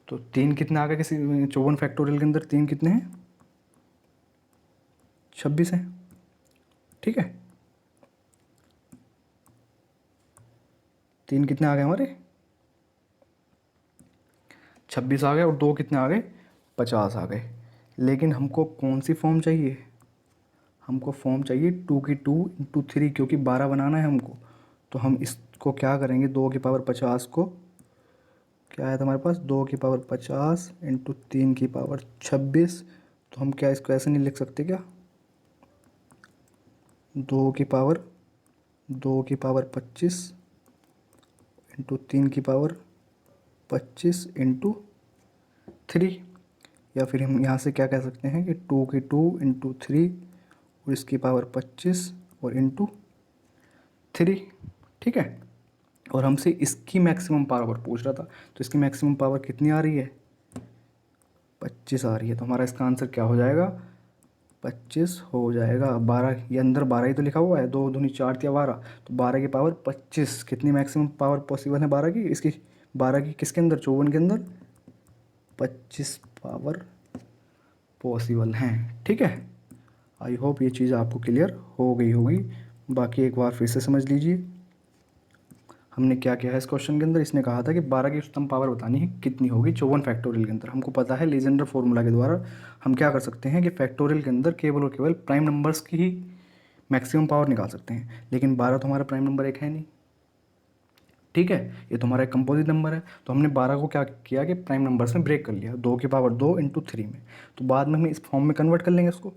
S1: तो 3 कितने आ गए किसी 54 फैक्टोरियल के अंदर, 3 कितने हैं, 26 हैं। ठीक है, 3 कितने आ गए हमारे, 26 आ गए, और 2 कितने आ गए, 50 आ गए। लेकिन हमको कौन सी फॉर्म चाहिए, हमको फॉर्म चाहिए 2 की 2 इंटू 3, क्योंकि 12 बनाना है हमको। तो हम इसको क्या करेंगे, 2 की पावर 50 को, क्या आया था हमारे पास, 2 की पावर 50 इंटू 3 की पावर 26। तो हम क्या इसको ऐसे नहीं लिख सकते क्या, 2 की पावर 25 इंटू 3 की पावर 25 इंटू 3। या फिर हम यहाँ से क्या कह सकते हैं कि 2 की 2 इंटू 3 और इसकी पावर 25 और इंटू 3। ठीक है, और हमसे इसकी मैक्सिमम पावर पूछ रहा था, तो इसकी मैक्सिमम पावर कितनी आ रही है, 25 आ रही है। तो हमारा इसका आंसर क्या हो जाएगा, 25 हो जाएगा। 12, ये अंदर 12 ही तो लिखा हुआ है, 2 दूनी 4 या 12, तो 12 की पावर 25 कितनी मैक्सिमम पावर पॉसिबल है 12 की, इसकी 12 की किसके अंदर, 54 के अंदर 25 पावर पॉसिबल हैं। ठीक है, आई होप ये चीज़ आपको क्लियर हो गई होगी। बाकी एक बार फिर से समझ लीजिए हमने क्या किया है इस क्वेश्चन के अंदर। इसने कहा था कि 12 की उच्चतम पावर बतानी है कितनी होगी 54 फैक्टोरियल के अंदर। हमको पता है लीजेंडर फॉर्मूला के द्वारा हम क्या कर सकते हैं कि फैक्टोरियल के अंदर केवल और केवल प्राइम नंबर्स की ही मैक्सिमम पावर निकाल सकते हैं। लेकिन 12 तो हमारा प्राइम नंबर एक है नहीं। ठीक है, ये तो हमारा एक कंपोजिट नंबर है। तो हमने 12 को क्या किया कि प्राइम नंबर्स में ब्रेक कर लिया, 2 की पावर 2 इंटू 3 में। तो बाद में हम इस फॉर्म में कन्वर्ट कर लेंगे इसको,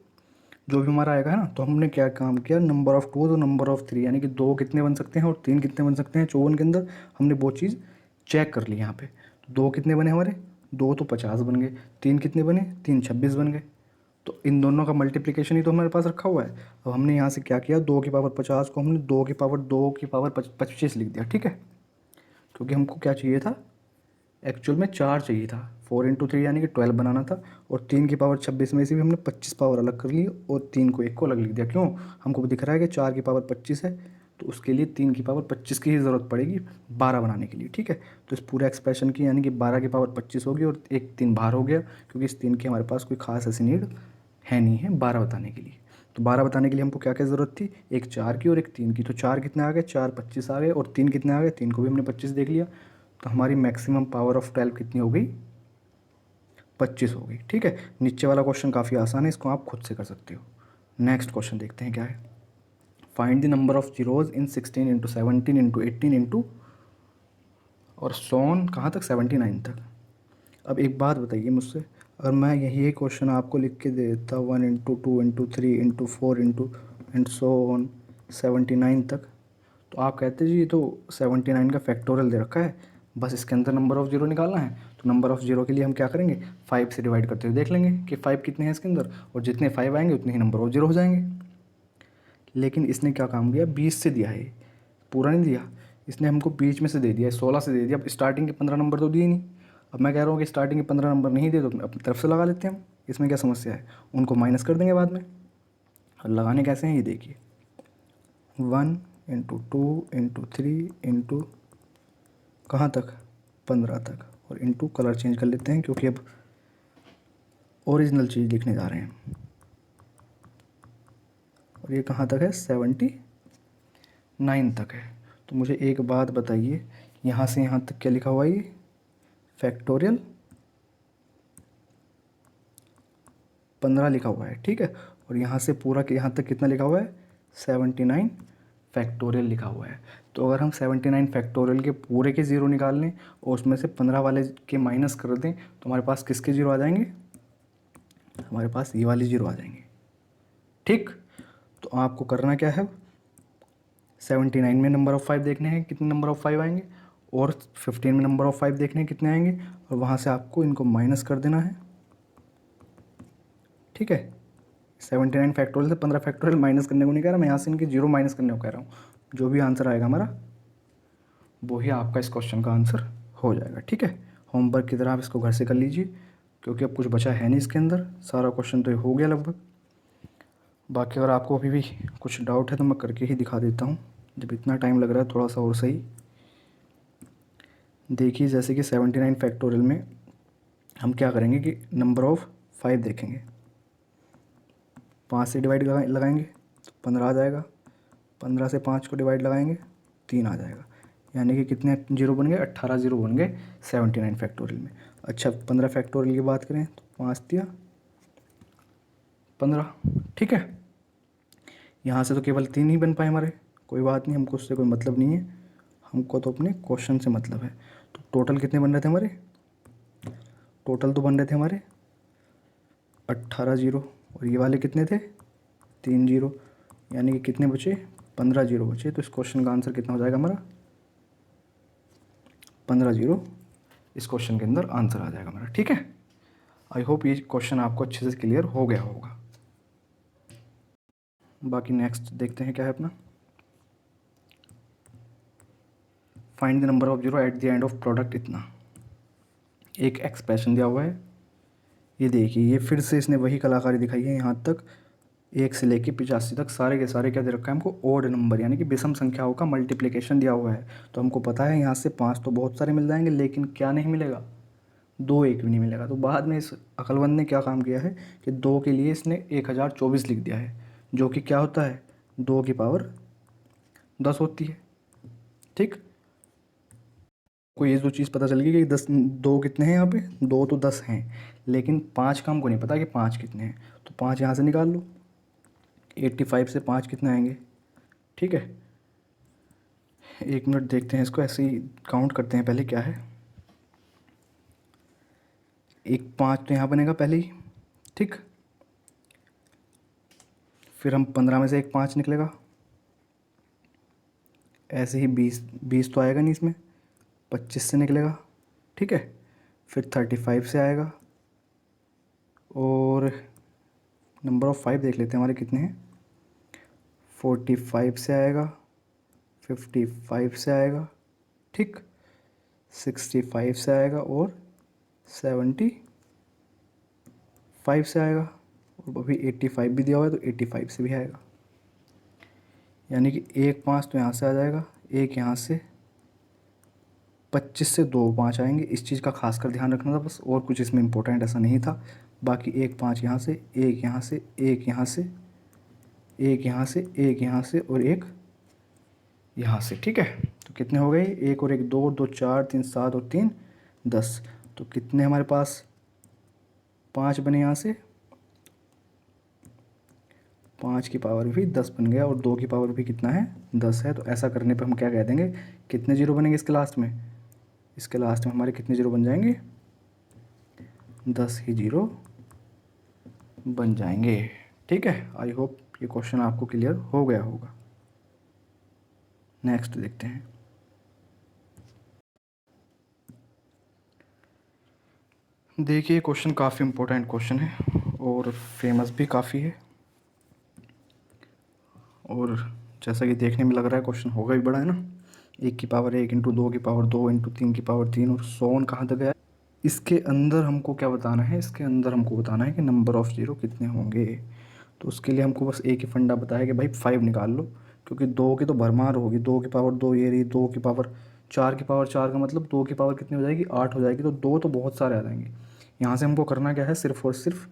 S1: जो भी हमारा आएगा है ना। तो हमने क्या काम किया, नंबर ऑफ़ टूज और नंबर ऑफ़ थ्री, यानी कि 2 कितने बन सकते हैं और 3 कितने बन सकते हैं 54 के अंदर, हमने वो चीज़ चेक कर ली यहाँ पे। तो 2 कितने बने हमारे, 2 तो 50 बन गए, 3 कितने बने, 3 26 बन गए। तो इन दोनों का मल्टीप्लिकेशन ही तो हमारे पास रखा हुआ है। अब हमने यहाँ से क्या किया, 2 की पावर 50 को हमने 2 की पावर 25 लिख दिया। ठीक है, क्योंकि हमको क्या चाहिए था, एक्चुअल में 4 चाहिए था, 4 इंटू 3 यानी कि 12 बनाना था। और 3 की पावर 26 में से भी हमने 25 पावर अलग कर ली और 3 को 1 को अलग लिख दिया। क्यों, हमको दिख रहा है कि 4 की पावर 25 है, तो उसके लिए 3 की पावर 25 की ही ज़रूरत पड़ेगी 12 बनाने के लिए। ठीक है, तो इस पूरे एक्सप्रेशन की यानी कि 12 की पावर 25 होगी और एक 3 बाहर हो गया, क्योंकि इस 3 की हमारे पास कोई खास ऐसी नीड है नहीं है 12 बताने के लिए। तो 12 बताने के लिए हमको क्या क्या ज़रूरत थी, एक 4 की और एक 3 की। तो 4 कितने आ गए, 4 25 आ गए, और 3 कितने आ गए, 3 को भी हमने 25 देख लिया। तो हमारी मैक्सिमम पावर ऑफ 12 कितनी हो गई, 25 हो गई। ठीक है, नीचे वाला क्वेश्चन काफ़ी आसान है, इसको आप खुद से कर सकते हो। नेक्स्ट क्वेश्चन देखते हैं क्या है। Find the number of zeros in 16 into 17 into 18 into, और सोन कहाँ तक, 79 तक। अब एक बात बताइए मुझसे, अगर मैं यही क्वेश्चन आपको लिख के दे देता 1 into 2 into 3 into 4 into and so on 79 तक, तो आप कहते जी ये तो 79 का फैक्टोरियल दे रखा है, बस इसके अंदर नंबर ऑफ़ जीरो निकालना है। तो नंबर ऑफ़ जीरो के लिए हम क्या करेंगे, 5 से डिवाइड करते हुए देख लेंगे कि 5 कितने हैं इसके अंदर, और जितने 5 आएंगे उतने ही नंबर ऑफ़ जीरो हो जाएंगे। लेकिन इसने क्या काम किया, 20 से दिया है, पूरा नहीं दिया, इसने हमको बीच में से दे दिया, 16 से दे दिया। अब स्टार्टिंग के 15 नंबर तो दिए नहीं। अब मैं कह रहा हूँ कि स्टार्टिंग के 15 नंबर नहीं दे तो अपनी तरफ से लगा लेते हैं हम, इसमें क्या समस्या है, उनको माइनस कर देंगे बाद में। और लगाने कैसे हैं ये देखिए, 1 इंटू 2 इंटू 3 इंटू कहाँ तक, 15 तक, और इंटू कलर चेंज कर लेते हैं क्योंकि अब ओरिजिनल चीज़ लिखने जा रहे हैं। और ये कहाँ तक है, 79 तक है। तो मुझे एक बात बताइए, यहाँ से यहाँ तक क्या लिखा हुआ है, ये फैक्टोरियल 15 लिखा हुआ है, ठीक है। और यहाँ से पूरा के यहाँ तक कितना लिखा हुआ है, 79 फैक्टोरियल लिखा हुआ है। तो अगर हम 79 फैक्टोरियल के पूरे के ज़ीरो निकाल लें और उसमें से 15 वाले के माइनस कर दें तो हमारे पास किसके ज़ीरो आ जाएंगे, हमारे पास ये वाले ज़ीरो आ जाएंगे, ठीक। तो आपको करना क्या है, 79 में नंबर ऑफ़ 5 देखने हैं कितने नंबर ऑफ़ 5 आएंगे, और 15 में नंबर ऑफ़ 5 देखने हैं कितने आएंगे, और वहाँ से आपको इनको माइनस कर देना है, ठीक है। 79 फैक्टोरियल से 15 फैक्टोरियल माइनस करने को नहीं कह रहा मैं, यहाँ से इनके जीरो माइनस करने को कह रहा हूँ। जो भी आंसर आएगा हमारा वो ही आपका इस क्वेश्चन का आंसर हो जाएगा, ठीक है। होमवर्क की तरह आप इसको घर से कर लीजिए क्योंकि अब कुछ बचा है नहीं इसके अंदर, सारा क्वेश्चन तो ये हो गया लगभग। बाकी अगर आपको अभी भी कुछ डाउट है तो मैं करके ही दिखा देता हूँ, जब इतना टाइम लग रहा है थोड़ा सा और सही। देखिए जैसे कि 79 फैक्टोरियल में हम क्या करेंगे कि नंबर ऑफ़ 5 देखेंगे, 5 से डिवाइड लगाएंगे तो 15 आ जाएगा, 15 से 5 को डिवाइड लगाएंगे 3 आ जाएगा, यानी कि कितने जीरो बन गए, 18 जीरो बन गए 79 फैक्टोरियल में। अच्छा 15 फैक्टोरियल की बात करें तो 5 दिया 15, ठीक है। यहाँ से तो केवल 3 ही बन पाए हमारे, कोई बात नहीं, हमको उससे कोई मतलब नहीं है, हमको तो अपने क्वेश्चन से मतलब है। तो टोटल कितने बन रहे थे हमारे, टोटल तो बन रहे थे हमारे 18 जीरो, और ये वाले कितने थे 3 जीरो, यानी कि कितने बचे 15 जीरो बचे। तो इस क्वेश्चन का आंसर कितना हो जाएगा हमारा, 15 जीरो इस क्वेश्चन के अंदर आंसर आ जाएगा हमारा, ठीक है। आई होप ये क्वेश्चन आपको अच्छे से क्लियर हो गया होगा। बाकी नेक्स्ट देखते हैं क्या है अपना, find the number of zero at the end of product इतना। एक एक्सप्रेशन दिया हुआ है, ये देखिए ये फिर से इसने वही कलाकारी दिखाई है, यहाँ तक 1 से लेके 85 तक सारे के सारे क्या दे रखा है हमको, ओड नंबर यानी कि विषम संख्याओं का मल्टीप्लिकेशन दिया हुआ है। तो हमको पता है यहाँ से 5 तो बहुत सारे मिल जाएंगे, लेकिन क्या नहीं मिलेगा, 2 एक भी नहीं मिलेगा। तो बाद में इस अक्लमंद ने क्या काम किया है कि 2 के लिए इसने 1024 लिख दिया है, जो कि क्या होता है 2 की पावर 10 होती है, ठीक। को ये जो चीज़ पता चल गई कि 10 2 कितने हैं यहाँ पे, 2 तो 10 हैं, लेकिन 5 का हमको नहीं पता कि 5 कितने हैं। तो 5 यहाँ से निकाल लो, 85 से 5 कितने आएंगे, ठीक है। 1 मिनट देखते हैं इसको, ऐसे ही काउंट करते हैं पहले क्या है। एक 5 तो यहाँ बनेगा पहले ही, ठीक। फिर हम 15 में से एक 5 निकलेगा, ऐसे ही 20 तो आएगा नहीं इसमें, 25 से निकलेगा, ठीक है। फिर 35 से आएगा, और नंबर ऑफ़ 5 देख लेते हैं हमारे कितने हैं, 45 से आएगा, 55 से आएगा, ठीक, 65 से आएगा, और 75 से आएगा, और अभी 85 भी दिया हुआ है तो 85 से भी आएगा। यानी कि एक 5 तो यहाँ से आ जाएगा, एक यहाँ से, 25 से 2 5 आएंगे। इस चीज़ का खासकर ध्यान रखना था बस, और कुछ इसमें इम्पोर्टेंट ऐसा नहीं था। बाकी एक 5 यहाँ से, एक यहाँ से, एक यहाँ से, एक यहाँ से, एक यहाँ से, और एक यहाँ से, ठीक है। तो कितने हो गए, एक और एक 2, 2 4 3 7 और 3 10। तो कितने हमारे पास 5 बने यहाँ से, 5 की पावर भी 10 बन गया, और 2 की पावर भी कितना है 10 है। तो ऐसा करने पर हम क्या कह देंगे, कितने जीरो बनेंगे इसके लास्ट में, इसके लास्ट में हमारे कितने जीरो बन जाएंगे, 10 ही जीरो बन जाएंगे, ठीक है। आई होप ये क्वेश्चन आपको क्लियर हो गया होगा। नेक्स्ट देखते हैं। देखिए क्वेश्चन काफ़ी इम्पोर्टेंट क्वेश्चन है और फेमस भी काफ़ी है। और जैसा कि देखने में लग रहा है क्वेश्चन होगा भी बड़ा है ना। 1 की पावर 1 इंटू 2 की पावर 2 इंटू 3 की पावर 3 और 100 कहाँ तक गया। इसके अंदर हमको क्या बताना है, इसके अंदर हमको बताना है कि नंबर ऑफ़ ज़ीरो कितने होंगे। तो उसके लिए हमको बस एक ही फंडा बताया कि भाई 5 निकाल लो, क्योंकि 2 की तो भरमार होगी। 2 की पावर 2 ये रही, 2 की पावर 4 की पावर 4 का मतलब 2 की पावर कितनी हो जाएगी, 8 हो जाएगी। तो 2 तो बहुत सारे आ जाएंगे। यहाँ से हमको करना क्या है, सिर्फ और सिर्फ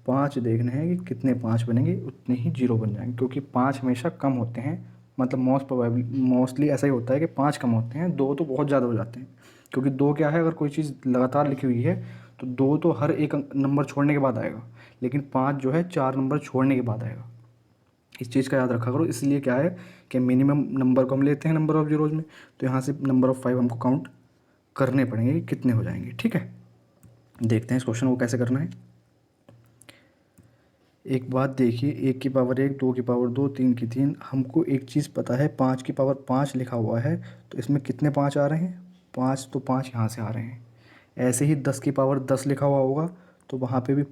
S1: 5 देखने हैं कि कितने 5 बनेंगे, उतने ही जीरो बन जाएंगे, क्योंकि 5 हमेशा कम होते हैं। मतलब मोस्टली ऐसा ही होता है कि 5 कम होते हैं, 2 तो बहुत ज़्यादा हो जाते हैं। क्योंकि 2 क्या है, अगर कोई चीज़ लगातार लिखी हुई है तो 2 तो हर एक नंबर छोड़ने के बाद आएगा, लेकिन 5 जो है 4 नंबर छोड़ने के बाद आएगा। इस चीज़ का याद रखा करो। इसलिए क्या है कि मिनिमम नंबर को हम लेते हैं नंबर ऑफ़ जीरोज़ में, तो यहाँ से नंबर ऑफ़ 5 हमको काउंट करने पड़ेंगे कि कितने हो जाएंगे। ठीक है, देखते हैं इस क्वेश्चन को कैसे करना है। एक बात देखिए, 1 की पावर 1, 2 की पावर 2, 3 की 3। हमको एक चीज़ पता है, 5 की पावर 5 लिखा हुआ है, तो इसमें कितने 5 आ रहे हैं, 5, तो 5 यहाँ से आ रहे हैं। ऐसे ही 10 की पावर 10 लिखा हुआ होगा, तो वहाँ पे भी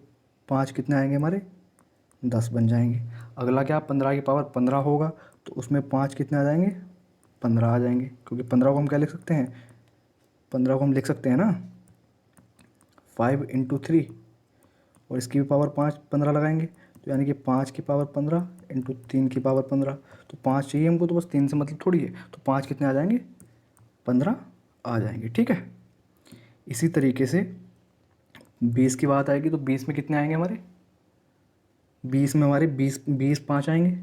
S1: 5 कितने आएंगे हमारे, 10 बन जाएंगे। अगला क्या, 15 की पावर 15 होगा, तो उसमें 5 कितने आ जाएंगे, 15 आ जाएंगे। क्योंकि 15 को हम क्या लिख सकते हैं, 15 को हम लिख सकते हैं ना 5 इंटू 3, और इसकी भी पावर 15 लगाएंगे, तो यानी कि 5 की पावर 15 इंटू 3 की पावर 15। तो 5 चाहिए हमको, तो बस 3 से मतलब थोड़ी है, तो 5 कितने आ जाएंगे, 15 आ जाएंगे। ठीक है, इसी तरीके से 20 की बात आएगी, तो 20 में कितने आएंगे हमारे, 20 में हमारे 20 5 आएंगे।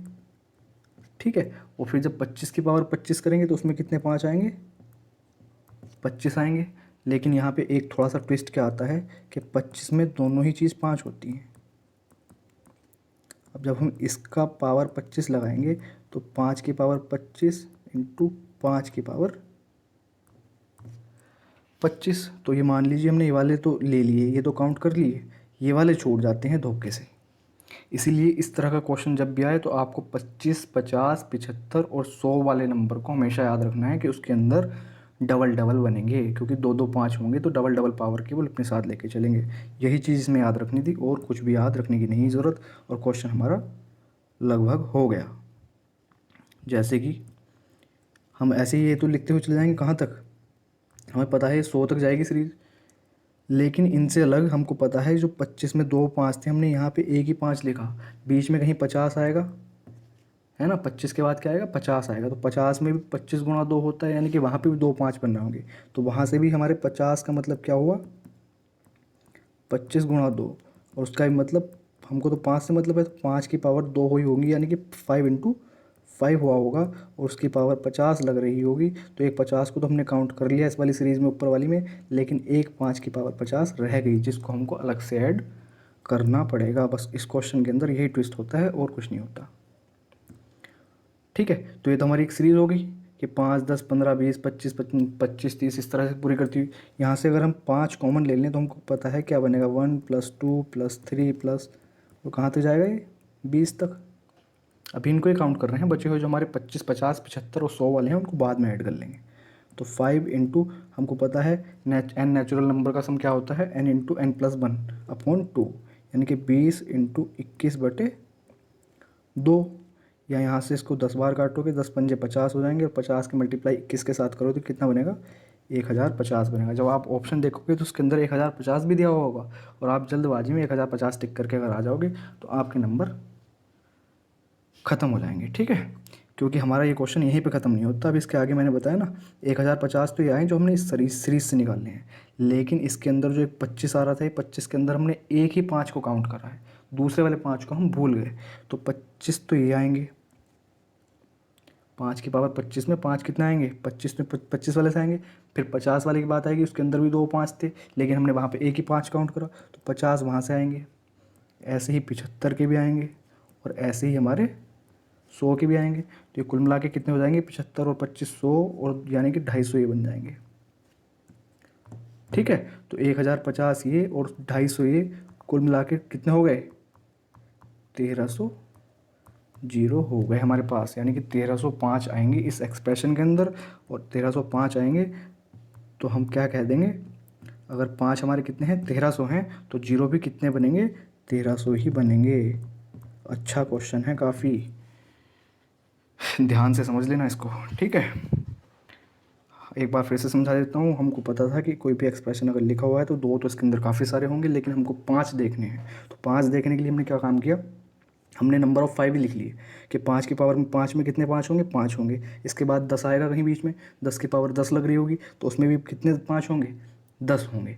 S1: ठीक है, और फिर जब 25 की पावर 25 करेंगे, तो उसमें कितने 5 आएंगे, 25 आएंगे। लेकिन यहाँ पे एक थोड़ा सा ट्विस्ट क्या आता है कि 25 में दोनों ही चीज़ 5 होती हैं। अब जब हम इसका पावर 25 लगाएंगे, तो 5 की पावर 25 इंटू 5 की पावर 25। तो ये मान लीजिए हमने ये वाले तो ले लिए, ये तो काउंट कर लिए, ये वाले छूट जाते हैं धोखे से। इसीलिए इस तरह का क्वेश्चन जब भी आए, तो आपको 25, 50, 75 और 100 वाले नंबर को हमेशा याद रखना है कि उसके अंदर डबल डबल बनेंगे, क्योंकि 2 2 5 होंगे, तो डबल डबल पावर केवल अपने साथ लेके चलेंगे। यही चीज़ इसमें याद रखनी थी, और कुछ भी याद रखने की नहीं ज़रूरत। और क्वेश्चन हमारा लगभग हो गया। जैसे कि हम ऐसे ही ये तो लिखते हुए चले जाएंगे कहाँ तक, हमें पता है 100 तक जाएगी सीरीज। लेकिन इनसे अलग हमको पता है, जो 25 में 2 5 थे, हमने यहाँ पे एक ही 5 लिखा, बीच में कहीं 50 आएगा, है ना। 25 के बाद क्या आएगा, 50 आएगा, तो 50 में भी 25 गुणा 2 होता है, यानी कि वहाँ पे भी 2 5 बन रहे होंगे। तो वहाँ से भी हमारे 50 का मतलब क्या हुआ, 25 गुणा 2, और उसका भी मतलब, हमको तो 5 से मतलब है, तो 5 की पावर 2 हुई होंगी, यानी कि 5 इंटू 5 हुआ होगा, और उसकी पावर 50 लग रही होगी। तो एक 50 को तो हमने काउंट कर लिया इस वाली सीरीज़ में, ऊपर वाली में, लेकिन एक 5 की पावर 50 रह गई, जिसको हमको अलग से ऐड करना पड़ेगा। बस इस क्वेश्चन के अंदर यही ट्विस्ट होता है, और कुछ नहीं होता। ठीक है, तो ये तो हमारी एक सीरीज़ हो गई कि 5 10 15 20 25 25 30 इस तरह से पूरी करती हुई। यहाँ से अगर हम 5 कॉमन ले लें, तो हमको पता है क्या बनेगा, 1 + 2 + 3 प्लस, तो कहाँ तक जाएगा ये, 20 तक। अभी इनको ही काउंट कर रहे हैं, बचे हुए जो हमारे 25 50 75 और 100 वाले हैं, उनको बाद में ऐड कर लेंगे। तो 5 इंटू, हमको पता है एन नेचुरल नंबर का सम क्या होता है, n इंटू एन प्लस 1/2, यानी कि 20 इंटू 21/2। या यहाँ से इसको 10 बार काटोगे, 10 पंजे 50 हो जाएंगे, और 50 के मल्टीप्लाई 21 के साथ करो तो कितना बनेगा, 1050 बनेगा। जब आप ऑप्शन देखोगे तो उसके अंदर 1050 भी दिया हुआ होगा, और आप जल्दबाजी में 1050 टिक करके अगर आ जाओगे, तो आपके नंबर ख़त्म हो जाएंगे। ठीक है, क्योंकि हमारा ये क्वेश्चन यहीं पे ख़त्म नहीं होता। अब इसके आगे मैंने बताया ना, 1050 तो ये आए जो हमने इस सीरीज से निकालने हैं, लेकिन इसके अंदर जो एक 25 आ रहा था, 25 के अंदर हमने एक ही 5 को काउंट करा है, दूसरे वाले 5 को हम भूल गए। तो 25 तो ये आएंगे, 5 की पावर 25 में 5 कितने आएंगे, 25 में 25 वाले से आएंगे। फिर 50 वाले की बात आएगी, उसके अंदर भी 2 5 थे, लेकिन हमने वहाँ पे एक ही 5 काउंट करा, तो 50 वहाँ से आएंगे। ऐसे ही 75 के भी आएंगे, और ऐसे ही हमारे 100 के भी आएंगे। तो ये कुल मिला के कितने हो जाएंगे, 75 और 25 100, और यानी कि 250 ये बन जाएंगे। ठीक है, तो 1050 ये और 250 ये कुल मिला के कितने हो गए, 1300 जीरो हो गए हमारे पास, यानी कि 1305 आएंगे इस एक्सप्रेशन के अंदर। और 1305 आएंगे तो हम क्या कह देंगे, अगर 5 हमारे कितने हैं, 1300 हैं, तो जीरो भी कितने बनेंगे, 1300 ही बनेंगे। अच्छा क्वेश्चन है काफ़ी। ध्यान से समझ लेना इसको, ठीक है। एक बार फिर से समझा देता हूँ। हमको पता था कि कोई भी एक्सप्रेशन अगर लिखा हुआ है तो दो तो इसके अंदर काफ़ी सारे होंगे, लेकिन हमको 5 देखने हैं। तो 5 देखने के लिए हमने क्या काम किया, हमने नंबर ऑफ़ 5 ही लिख लिए कि 5 की पावर में 5 में कितने 5 होंगे, 5 होंगे। इसके बाद 10 आएगा कहीं बीच में, 10 की पावर 10 लग रही होगी तो उसमें भी कितने 5 होंगे, 10 होंगे।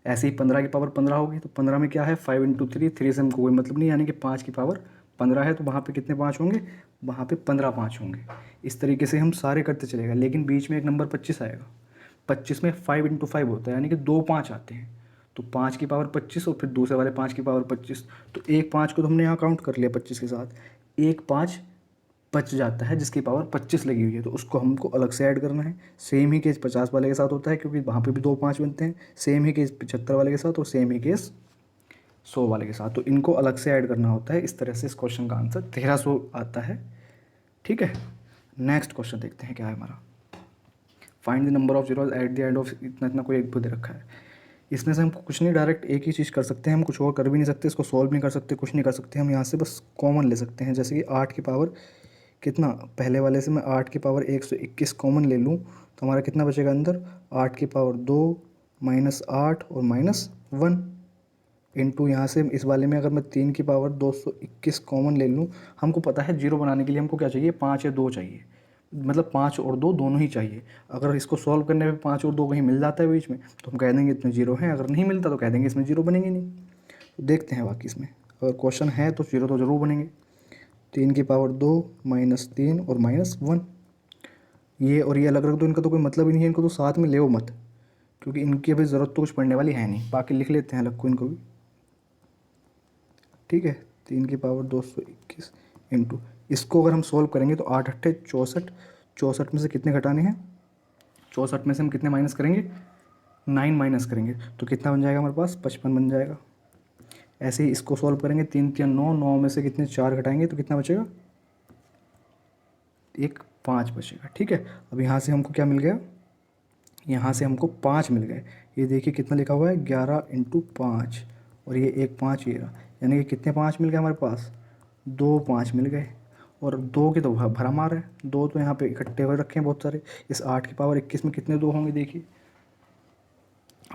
S1: ऐसे ही 15 की पावर 15 होगी तो 15 में क्या है 5 इंटू 3, 3 से हमको कोई मतलब नहीं, यानी कि 5 की पावर 15 है तो वहाँ पे कितने 5 होंगे, वहाँ पे 15 5 होंगे। इस तरीके से हम सारे करते चलेगा, लेकिन बीच में एक नंबर 25 आएगा। 25 में 5 इंटू 5 होता है, यानी कि 2 5 आते हैं। तो 5 की पावर 25 और फिर दूसरे वाले 5 की पावर 25, तो एक 5 को तो हमने यहाँ काउंट कर लिया 25 के साथ। एक 5 बच जाता है जिसकी पावर 25 लगी हुई है, तो उसको हमको अलग से ऐड करना है। सेम ही केस 50 वाले के साथ होता है, क्योंकि वहाँ पे भी 2 5 बनते हैं। सेम ही केस 75 वाले के साथ, और सेम ही केस 100 वाले के साथ, तो इनको अलग से ऐड करना होता है। इस तरह से इस क्वेश्चन का आंसर 1300 आता है, ठीक है। नेक्स्ट क्वेश्चन देखते हैं क्या है हमारा। Find the number of zeros at the end of, इतना इतना कोई एक दे रखा है। इसमें से हम कुछ नहीं, डायरेक्ट एक ही चीज़ कर सकते हैं, हम कुछ और कर भी नहीं सकते, इसको सॉल्व नहीं कर सकते, कुछ नहीं कर सकते। हम यहाँ से बस कॉमन ले सकते हैं। जैसे कि 8 की पावर कितना, पहले वाले से मैं 8 की पावर 121 कॉमन ले लूँ तो हमारा कितना बचेगा अंदर, 8 की पावर 2 -8 और -1 इंटू यहाँ से इस वाले में अगर मैं 3 की पावर 221 कॉमन ले लूँ। हमको पता है जीरो बनाने के लिए हमको क्या चाहिए, 5 या 2 चाहिए, मतलब 5 और 2 दोनों ही चाहिए। अगर इसको सॉल्व करने में 5 और 2 कहीं मिल जाता है बीच में तो हम कह देंगे इतने जीरो हैं, अगर नहीं मिलता तो कह देंगे इसमें जीरो बनेंगे नहीं। तो देखते हैं बाकी इसमें अगर क्वेश्चन है तो जीरो तो ज़रूर बनेंगे। 3 की पावर 2 -3 और -1, ये और ये अलग रख दो, इनका तो कोई मतलब ही नहीं है, इनको तो साथ में ले मत, क्योंकि इनकी अभी ज़रूरत तो कुछ पड़ने वाली है नहीं। बाकी लिख लेते हैं अलग को इनको भी, ठीक है। 3 की पावर 221 इंटू, इसको अगर हम सॉल्व करेंगे तो 8 अट्ठे 64, 64 में से कितने घटाने हैं, 64 में से हम कितने माइनस करेंगे, 9 माइनस करेंगे तो कितना बन जाएगा हमारे पास, 55 बन जाएगा। ऐसे ही इसको सॉल्व करेंगे, 3 3 9, 9 में से कितने 4 घटाएंगे तो कितना बचेगा, एक 5 बचेगा, ठीक है। अब यहाँ से हमको क्या मिल गया, यहाँ से हमको 5 मिल गए। ये देखिए कितना लिखा हुआ है, 11 इंटू 5, और ये एक 5 ये रहा, यानी कि कितने 5 मिल गए हमारे पास, 2 5 मिल गए। और 2 की तो भरा मार है, 2 तो यहाँ पे इकट्ठे हुए रखे हैं बहुत सारे। इस 8 की पावर 21 में कितने 2 होंगे, देखिए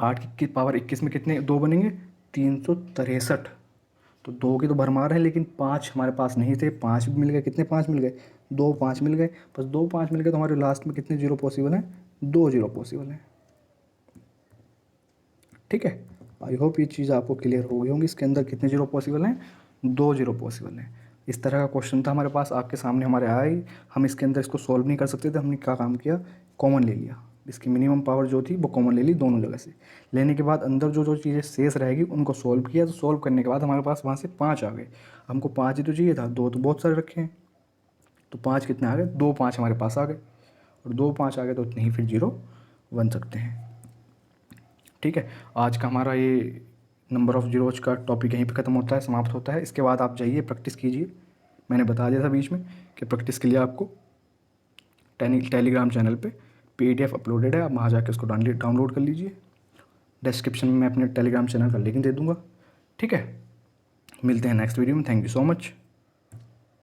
S1: 8 की पावर 21 में कितने 2 बनेंगे, 363। तो 2 की तो भरमार है, लेकिन 5 हमारे पास नहीं थे, 5 भी मिल गए। कितने 5 मिल गए, 2 5 मिल गए। बस 2 5 मिल गए तो हमारे लास्ट में कितने जीरो पॉसिबल हैं, 2 जीरो पॉसिबल हैं, ठीक है। आई होप ये चीज़ आपको क्लियर हो गई होंगी। इसके अंदर कितने जीरो पॉसिबल हैं, 2 जीरो पॉसिबल हैं। इस तरह का क्वेश्चन था हमारे पास, आपके सामने हमारे आया ही। हम इसके अंदर इसको सॉल्व नहीं कर सकते थे, हमने क्या काम किया, कॉमन ले लिया। इसकी मिनिमम पावर जो थी वो कॉमन ले ली दोनों जगह से। लेने के बाद अंदर जो जो चीज़ें शेष रहेगी उनको सॉल्व किया, तो सॉल्व करने के बाद हमारे पास वहाँ से 5 आ गए। हमको 5 ही तो चाहिए था, 2 तो बहुत सारे रखे हैं, तो 5 कितने आ गए, 2 5 हमारे पास आ गए। और 2 5 आ गए तो उतने ही फिर जीरो बन सकते हैं, ठीक है। आज का हमारा ये नंबर ऑफ़ जीरोज का टॉपिक यहीं पे ख़त्म होता है, समाप्त होता है। इसके बाद आप जाइए प्रैक्टिस कीजिए। मैंने बता दिया था बीच में कि प्रैक्टिस के लिए आपको टेलीग्राम चैनल पे PDF अपलोडेड है, आप वहाँ जाके उसको डाउनलोड कर लीजिए। डिस्क्रिप्शन में मैं अपने टेलीग्राम चैनल का लिंक दे दूँगा, ठीक है। मिलते हैं नेक्स्ट वीडियो में। Thank you so much.